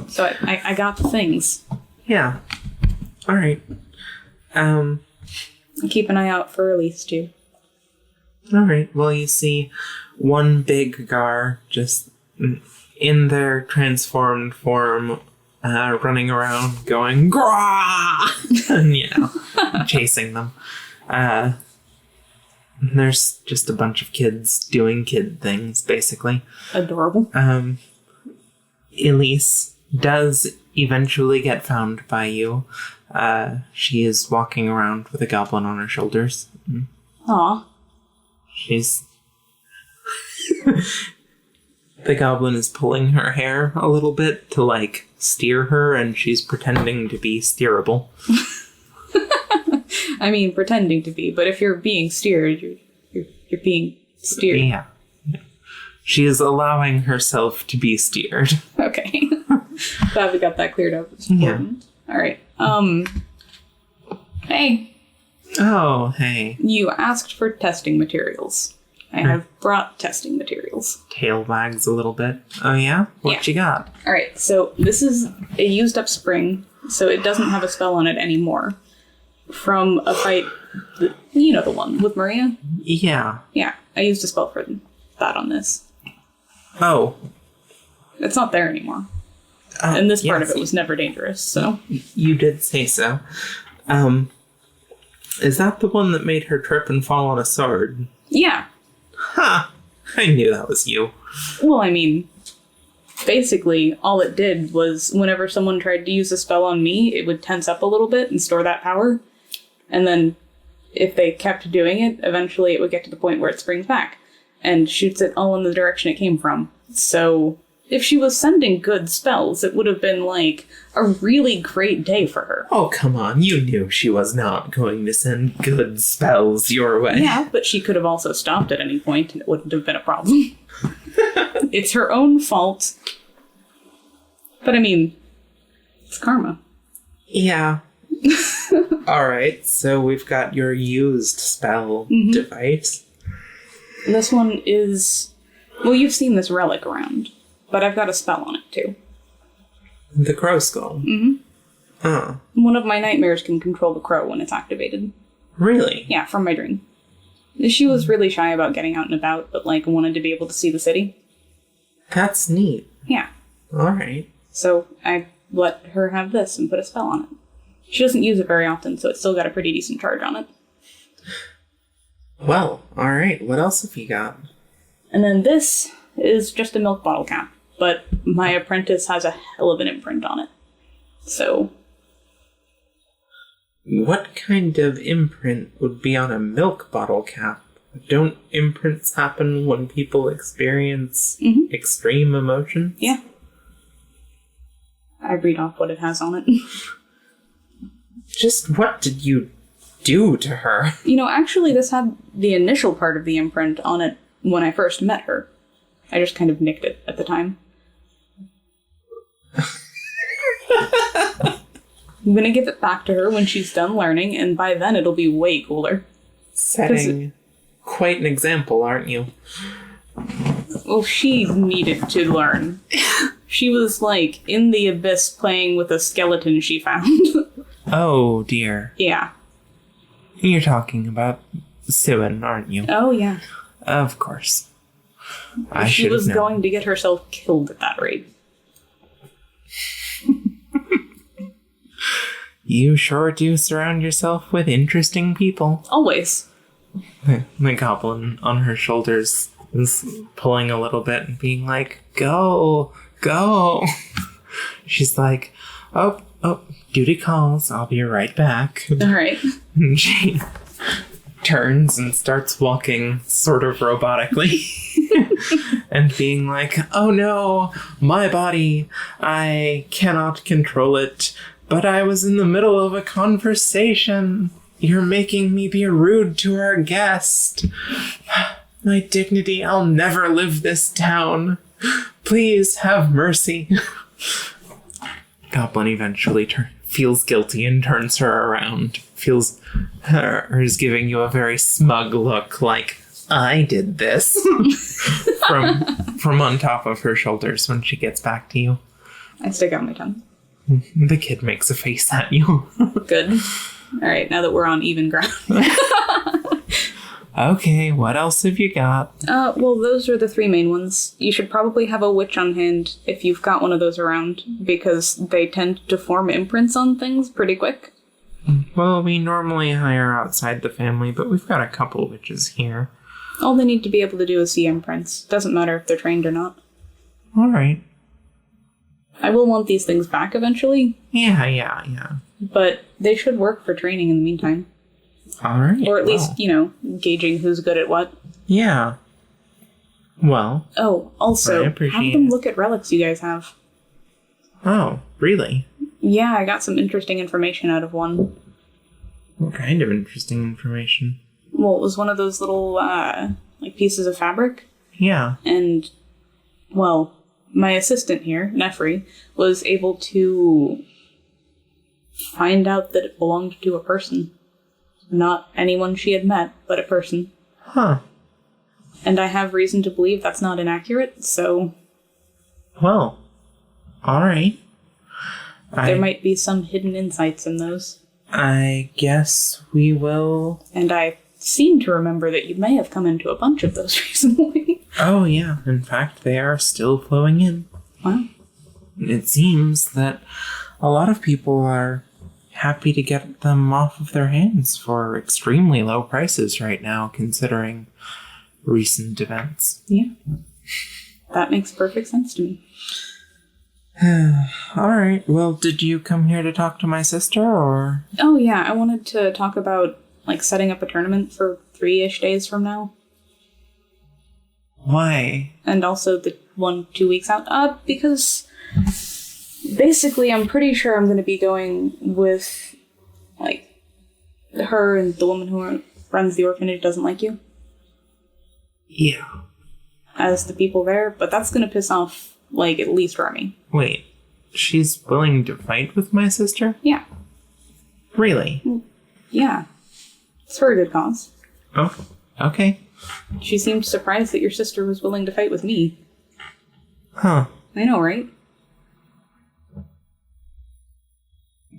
So I got the things. Yeah. Alright. Keep an eye out for release, too. Alright, well, you see one big gar just in their transformed form, running around going, "Grah!" and, chasing them. There's just a bunch of kids doing kid things, basically. Adorable. Elise does eventually get found by you. She is walking around with a goblin on her shoulders. Aw. She's... The goblin is pulling her hair a little bit to, like, steer her, and she's pretending to be steerable. I mean, pretending to be, but if you're being steered, you're being steered. Yeah. She is allowing herself to be steered. Okay. Glad we got that cleared up. It's important. Yeah. Alright. Hey. Oh, hey. You asked for testing materials. I have brought testing materials. Tail wags a little bit. Oh, yeah? What you got? Alright, so this is a used up spring, so it doesn't have a spell on it anymore. From a fight, you know the one, with Maria? Yeah. Yeah, I used a spell for that on this. Oh. It's not there anymore. And this part of it was never dangerous, so... You did say so. Is that the one that made her trip and fall on a sword? Yeah. Ha! I knew that was you. Well, I mean, basically, all it did was whenever someone tried to use a spell on me, it would tense up a little bit and store that power. And then, if they kept doing it, eventually it would get to the point where it springs back and shoots it all in the direction it came from. So, if she was sending good spells, it would have been, like, a really great day for her. Oh, come on. You knew she was not going to send good spells your way. Yeah, but she could have also stopped at any point and it wouldn't have been a problem. It's her own fault. But I mean, it's karma. Yeah. Alright, so we've got your used spell device. This one is... Well, you've seen this relic around, but I've got a spell on it, too. The crow skull? Mm-hmm. One of my nightmares can control the crow when it's activated. Really? Yeah, from my dream. She was really shy about getting out and about, but, like, wanted to be able to see the city. That's neat. Yeah. Alright. So I let her have this and put a spell on it. She doesn't use it very often, so it's still got a pretty decent charge on it. Well, alright. What else have you got? And then this is just a milk bottle cap, but my apprentice has a hell of an imprint on it. So... What kind of imprint would be on a milk bottle cap? Don't imprints happen when people experience extreme emotions? Yeah. I read off what it has on it. Just what did you do to her? You know, actually this had the initial part of the imprint on it when I first met her. I just kind of nicked it at the time. I'm gonna give it back to her when she's done learning, and by then it'll be way cooler. Setting quite an example, aren't you? Well, she needed to learn. She was, like, in the abyss playing with a skeleton she found. Oh, dear. Yeah. You're talking about Suin, aren't you? Oh, yeah. Of course. She was going to get herself killed at that rate. You sure do surround yourself with interesting people. Always. The goblin on her shoulders is pulling a little bit and being like, go. She's like, oh, duty calls. I'll be right back. All right. And she turns and starts walking sort of robotically and being like, oh no, my body, I cannot control it. But I was in the middle of a conversation. You're making me be rude to our guest. My dignity, I'll never live this down. Please have mercy. Goblin eventually feels guilty and turns her around. Feels her is giving you a very smug look, like, I did this. from on top of her shoulders when she gets back to you. I stick out my tongue. The kid makes a face at you. Good. All right, now that we're on even ground. Okay, what else have you got? Well, those are the three main ones. You should probably have a witch on hand if you've got one of those around, because they tend to form imprints on things pretty quick. Well, we normally hire outside the family, but we've got a couple witches here. All they need to be able to do is see imprints. Doesn't matter if they're trained or not. All right. I will want these things back eventually. Yeah. But they should work for training in the meantime. All right. Or at least, gauging who's good at what. Yeah. Well. Oh, also, have them look at relics you guys have. Oh, really? Yeah, I got some interesting information out of one. What kind of interesting information? Well, it was one of those little, pieces of fabric. Yeah. And, well, my assistant here, Nefri, was able to find out that it belonged to a person. Not anyone she had met, but a person. Huh. And I have reason to believe that's not inaccurate, so... Well, alright. There might be some hidden insights in those. I guess we will... And I seem to remember that you may have come into a bunch of those recently. Oh, yeah. In fact, they are still flowing in. Wow. It seems that a lot of people are happy to get them off of their hands for extremely low prices right now, considering recent events. Yeah. That makes perfect sense to me. Alright, well, did you come here to talk to my sister, or...? Oh, yeah, I wanted to talk about, setting up a tournament for 3-ish days from now. Why? And also the 1-2 weeks out. Because... basically, I'm pretty sure I'm going to be going with, her and the woman who runs the orphanage doesn't like you. Yeah. As the people there, but that's going to piss off, at least Remy. Wait, she's willing to fight with my sister? Yeah. Really? Yeah. It's for a good cause. Oh, okay. She seemed surprised that your sister was willing to fight with me. Huh. I know, right?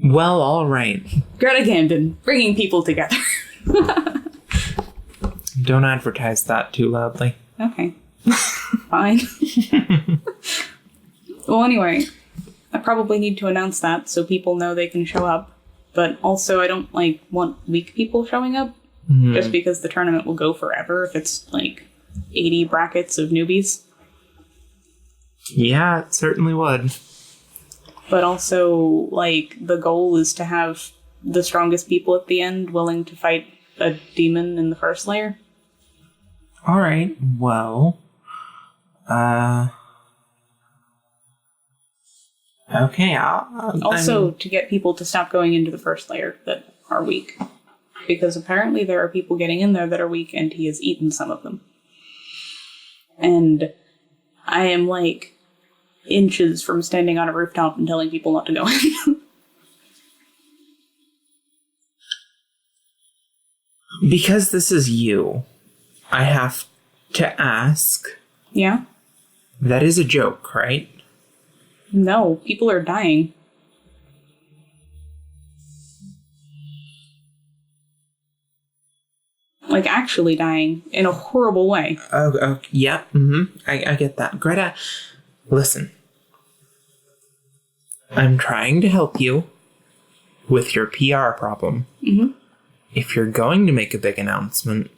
Well, all right. Greta Gambin, bringing people together. Don't advertise that too loudly. Okay. Fine. Well, anyway, I probably need to announce that so people know they can show up. But also, I don't, want weak people showing up. Just because the tournament will go forever if it's, 80 brackets of newbies. Yeah, it certainly would. But also, the goal is to have the strongest people at the end willing to fight a demon in the first layer. Alright, well... Okay, Also, to get people to stop going into the first layer that are weak. Because apparently there are people getting in there that are weak, and he has eaten some of them. And I am, inches from standing on a rooftop and telling people not to go in. Because this is you, I have to ask... Yeah? That is a joke, right? No, people are dying. Actually dying in a horrible way. Oh yeah, I get that. Greta, listen. I'm trying to help you with your PR problem. If you're going to make a big announcement,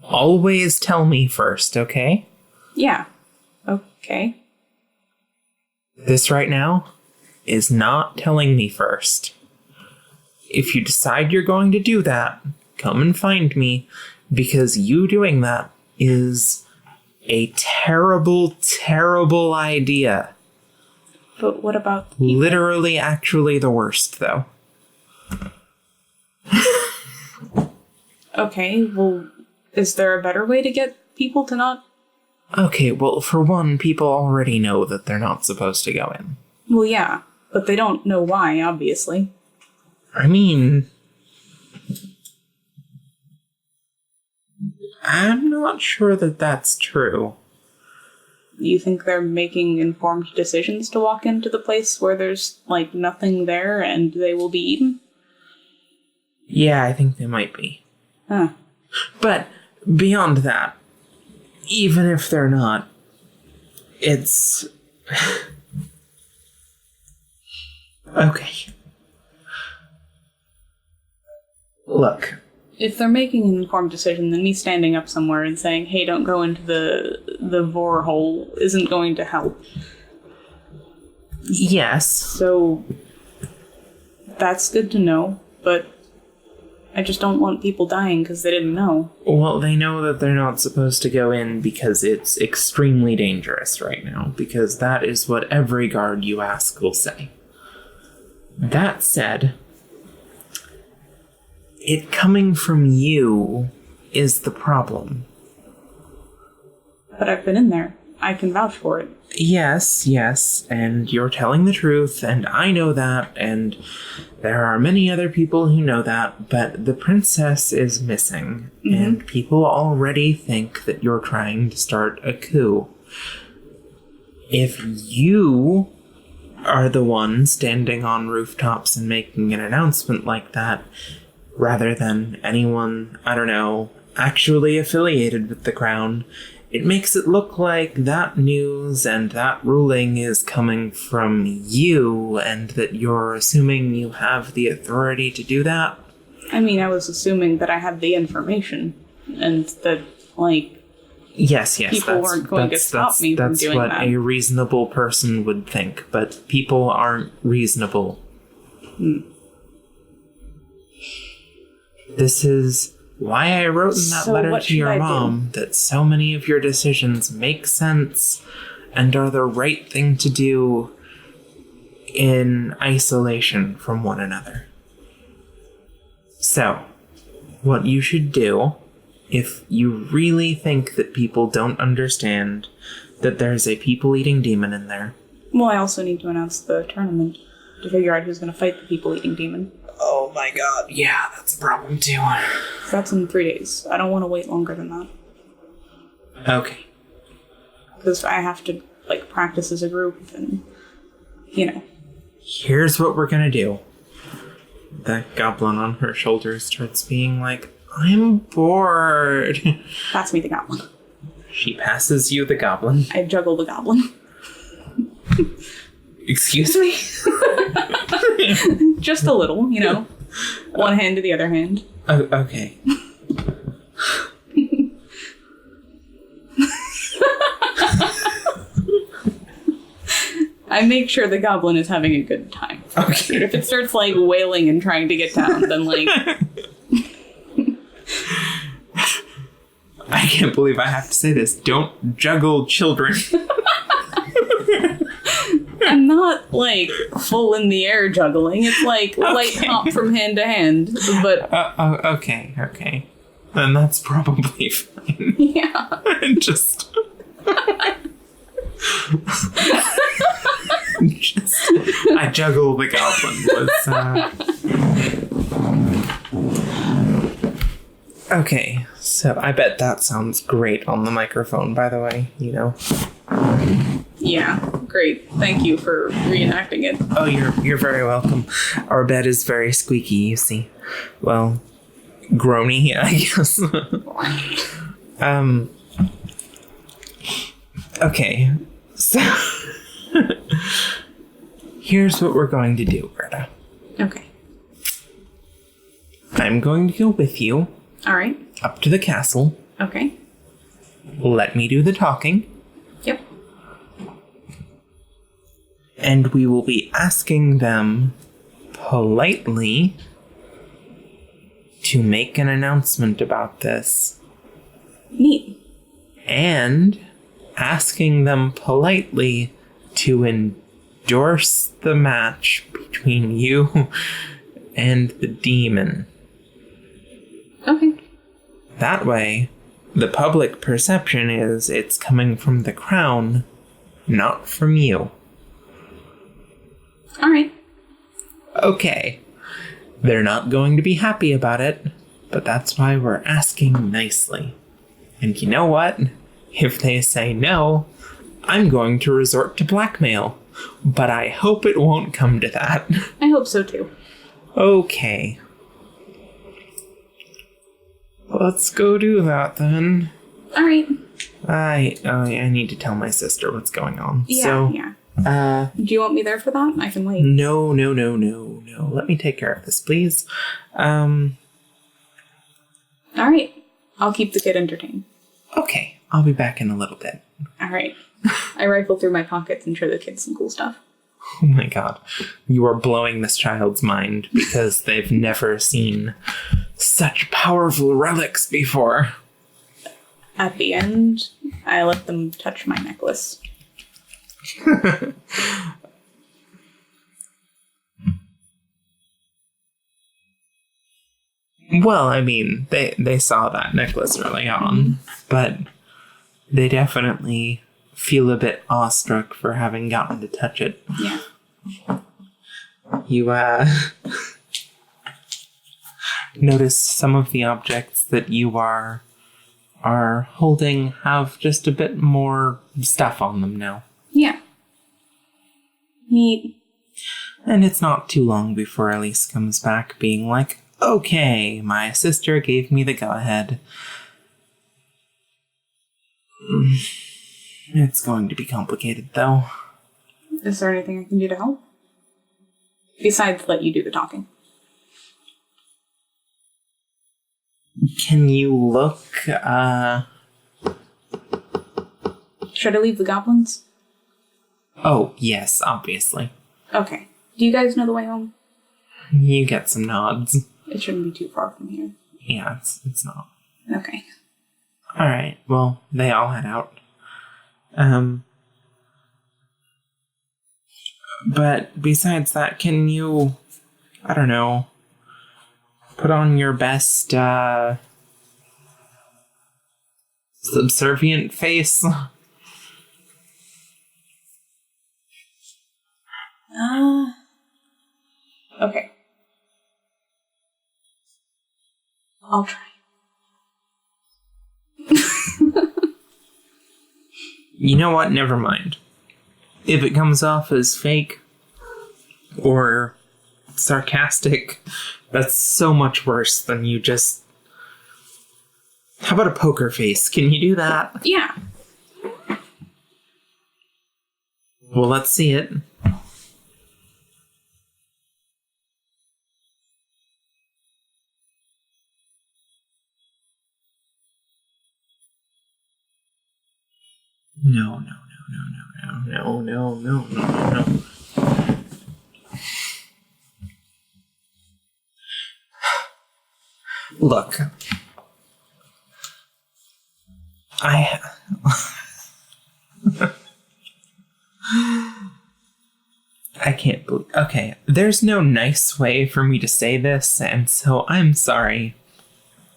always tell me first, okay? Yeah. Okay. This right now is not telling me first. If you decide you're going to do that, come and find me, because you doing that is a terrible, terrible idea. But what about people? Literally, actually the worst, though. Okay, well, is there a better way to get people to not... Okay, well, for one, people already know that they're not supposed to go in. Well, yeah, but they don't know why, obviously. I mean... I'm not sure that that's true. You think they're making informed decisions to walk into the place where there's, nothing there and they will be eaten? Yeah, I think they might be. Huh. But beyond that, even if they're not, it's... Okay. Look. If they're making an informed decision, then me standing up somewhere and saying, hey, don't go into the vor hole isn't going to help. Yes. So, that's good to know, but I just don't want people dying because they didn't know. Well, they know that they're not supposed to go in because it's extremely dangerous right now, because that is what every guard you ask will say. That said... It coming from you is the problem. But I've been in there. I can vouch for it. Yes, and you're telling the truth, and I know that, and there are many other people who know that, but the princess is missing, and people already think that you're trying to start a coup. If you are the one standing on rooftops and making an announcement like that, rather than anyone, I don't know, actually affiliated with the crown, it makes it look like that news and that ruling is coming from you, and that you're assuming you have the authority to do that. I mean, I was assuming that I had the information, and that, Yes, people weren't going to stop me from doing that. That's what a reasonable person would think, but people aren't reasonable. This is why I wrote in that letter to your mom that so many of your decisions make sense and are the right thing to do in isolation from one another. So, what you should do, if you really think that people don't understand that there's a people-eating demon in there... Well, I also need to announce the tournament to figure out who's going to fight the people-eating demon. Oh my god, yeah, that's a problem too. That's in 3 days. I don't want to wait longer than that. Okay. Because I have to, practice as a group and, here's what we're gonna do. The goblin on her shoulder starts being like, I'm bored. Pass me the goblin. She passes you the goblin. I juggle the goblin. Excuse me? Just a little, you know. One hand to the other hand. Oh, okay. I make sure the goblin is having a good time. Okay. If it starts, like, wailing and trying to get down, then, like... I can't believe I have to say this. Don't juggle children. I'm not, like, full in the air juggling. It's, like, light hop from hand to hand, but... Okay. Then that's probably fine. Yeah. Just... I juggle the goblin was, Okay, so I bet that sounds great on the microphone, by the way, you know. Yeah, great. Thank you for reenacting it. Oh, you're very welcome. Our bed is very squeaky, you see. Well, groany, I guess. Okay, so here's what we're going to do, Greta. Okay. I'm going to go with you. All right. Up to the castle. Okay. Let me do the talking. Yep. And we will be asking them politely to make an announcement about this. Neat. And asking them politely to endorse the match between you and the demon. Okay. That way, the public perception is it's coming from the crown, not from you. All right. Okay. They're not going to be happy about it, but that's why we're asking nicely. And you know what? If they say no, I'm going to resort to blackmail. But I hope it won't come to that. I hope so too. Okay. Let's go do that then. All right. I need to tell my sister what's going on. Yeah. Do you want me there for that? I can wait. No. Let me take care of this, please. All right. I'll keep the kid entertained. Okay. I'll be back in a little bit. All right. I rifle through my pockets and show the kids some cool stuff. Oh my god. You are blowing this child's mind because they've never seen such powerful relics before. At the end, I let them touch my necklace. Well, I mean, they saw that necklace early on, but they definitely feel a bit awestruck for having gotten to touch it. Yeah. You, notice some of the objects that you are holding have just a bit more stuff on them now. Yeah. Neat. And it's not too long before Elise comes back being like, okay, my sister gave me the go-ahead. It's going to be complicated, though. Is there anything I can do to help? Besides let you do the talking. Can you look, Should I leave the goblins? Oh, yes, obviously. Okay. Do you guys know the way home? You get some nods. It shouldn't be too far from here. Yeah, it's not. Okay. Alright, well, they all head out. But besides that, can you, I don't know, put on your best, subservient face? Okay. I'll try. You know what? Never mind. If it comes off as fake, or sarcastic. That's so much worse than you just... How about a poker face? Can you do that? Yeah. Well, let's see it. No. Look. I can't believe... Okay, there's no nice way for me to say this, and so I'm sorry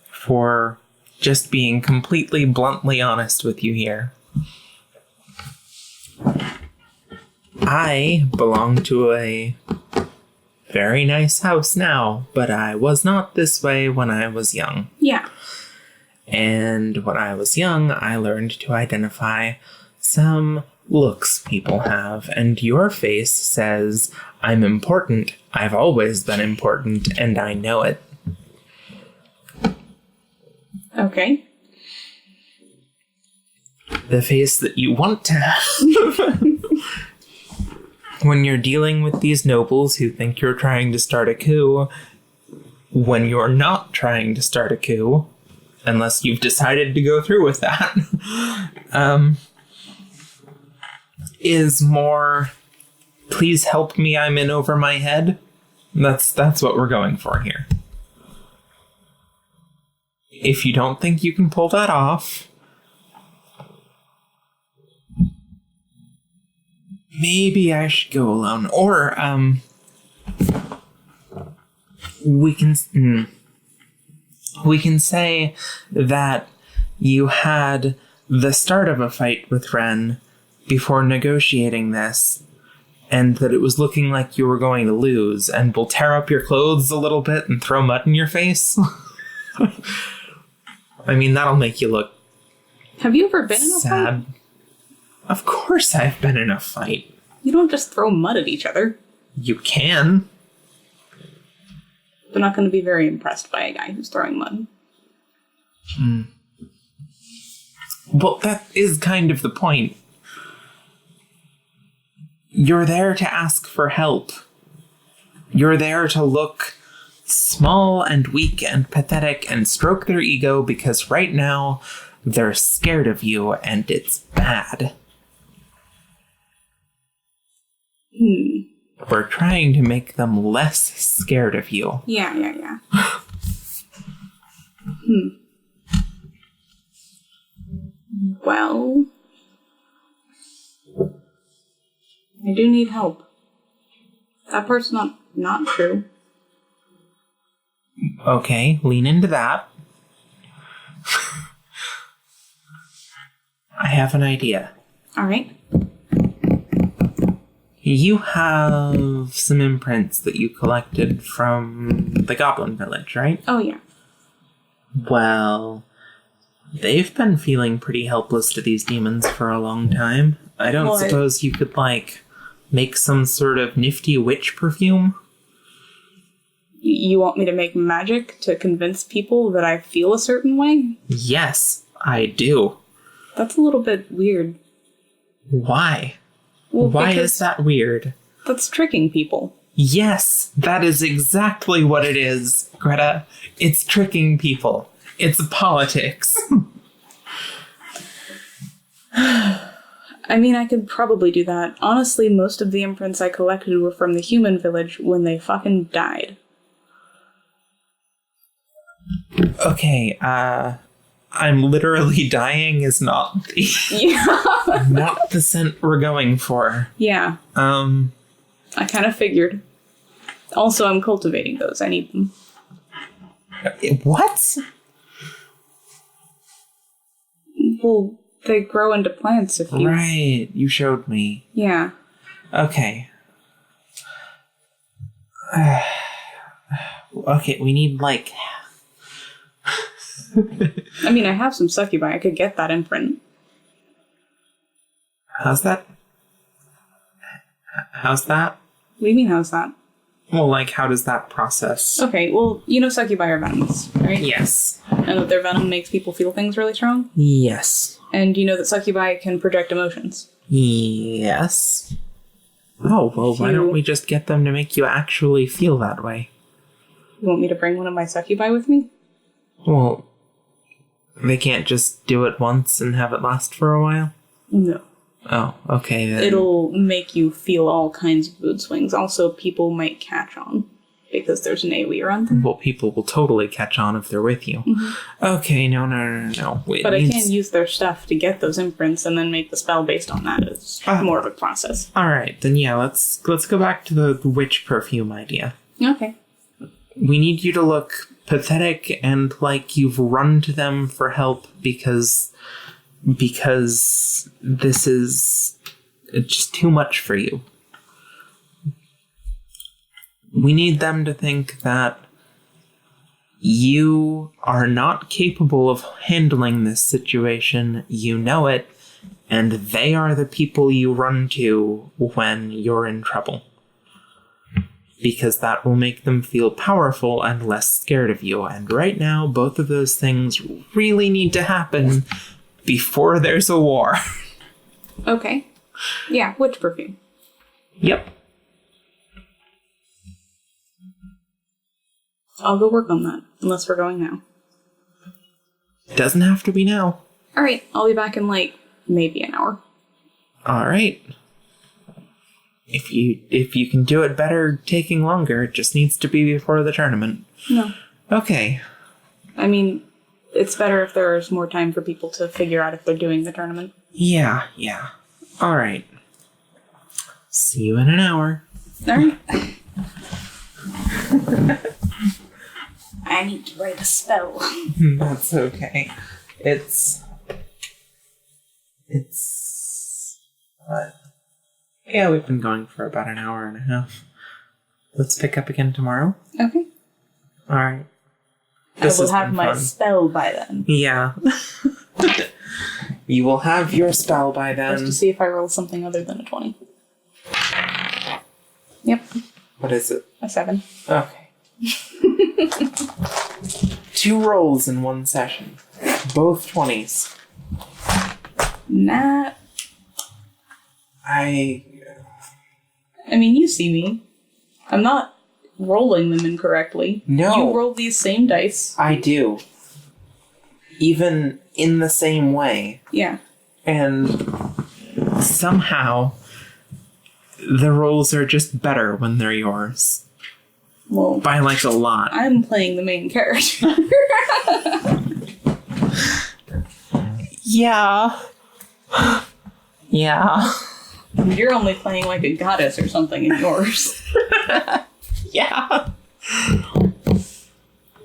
for just being completely bluntly honest with you here. I belong to a very nice house now, but I was not this way when I was young. Yeah. And when I was young, I learned to identify some looks people have. And your face says, I'm important, I've always been important, and I know it. Okay. The face that you want to have. When you're dealing with these nobles who think you're trying to start a coup, when you're not trying to start a coup, unless you've decided to go through with that, is more, please help me, I'm in over my head. That's what we're going for here. If you don't think you can pull that off, maybe I should go alone. Or, we can say that you had the start of a fight with Ren before negotiating this, and that it was looking like you were going to lose, and we'll tear up your clothes a little bit and throw mud in your face. I mean, that'll make you look... Have you ever been in a sad. fight? Of course I've been in a fight. You don't just throw mud at each other. You can. They're not going to be very impressed by a guy who's throwing mud. Well, that is kind of the point. You're there to ask for help. You're there to look small and weak and pathetic and stroke their ego because right now they're scared of you and it's bad. We're trying to make them less scared of you. Yeah. Well, I do need help. That part's not true. Okay, lean into that. I have an idea. All right. You have some imprints that you collected from the Goblin village, right? Oh, yeah. Well, they've been feeling pretty helpless to these demons for a long time. I don't suppose you could, make some sort of nifty witch perfume? You want me to make magic to convince people that I feel a certain way? Yes, I do. That's a little bit weird. Why? Well, why is that weird? That's tricking people. Yes, that is exactly what it is, Greta. It's tricking people. It's politics. I mean, I could probably do that. Honestly, most of the imprints I collected were from the human village when they fucking died. Okay, I'm literally dying is not the... Yeah. not the scent we're going for. Yeah. I kind of figured. Also, I'm cultivating those. I need them. What? Well, they grow into plants if you... Right, you showed me. Yeah. Okay. Okay, we need, I mean, I have some succubi. I could get that imprint. How's that? What do you mean, how's that? Well, like, how does that process? Okay, well, you know succubi are venomous, right? Yes. And that their venom makes people feel things really strong? Yes. And you know that succubi can project emotions? Yes. Oh, well, why don't we just get them to make you actually feel that way? You want me to bring one of my succubi with me? Well, they can't just do it once and have it last for a while? No. Oh, okay then. It'll make you feel all kinds of mood swings. Also, people might catch on because there's an AoE around them. Well, people will totally catch on if they're with you. Mm-hmm. Okay, no. But I can use their stuff to get those imprints and then make the spell based on that. It's more of a process. Alright, then yeah, let's go back to the witch perfume idea. Okay. We need you to look pathetic and like you've run to them for help because this is just too much for you. We need them to think that you are not capable of handling this situation, you know it, and they are the people you run to when you're in trouble. Because that will make them feel powerful and less scared of you. And right now, both of those things really need to happen before there's a war. Okay. Yeah, witch perfume. Yep. I'll go work on that, unless we're going now. Doesn't have to be now. Alright, I'll be back in, maybe an hour. Alright. If you can do it better taking longer, it just needs to be before the tournament. No. Okay. I mean, it's better if there's more time for people to figure out if they're doing the tournament. Yeah. Alright. See you in an hour. Alright. I need to write a spell. That's okay. It's... Yeah, we've been going for about an hour and a half. Let's pick up again tomorrow. Okay. Alright. I will have my spell by then. Yeah. You will have your spell by then. Just to see if I roll something other than a 20. Yep. What is it? A 7. Okay. 2 rolls in one session. Both 20s. Nah. I mean, you see me. I'm not rolling them incorrectly. No. You roll these same dice. I do. Even in the same way. Yeah. And somehow the rolls are just better when they're yours. Well, by a lot. I'm playing the main character. Yeah. Yeah. You're only playing like a goddess or something in yours. Yeah.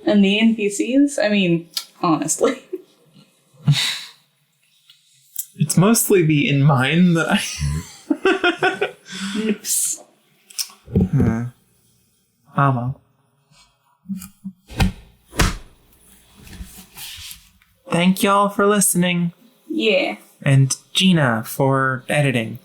And the NPCs? I mean, honestly. It's mostly the in mine that I... Oops. Well. Thank y'all for listening. Yeah. And Gina for editing.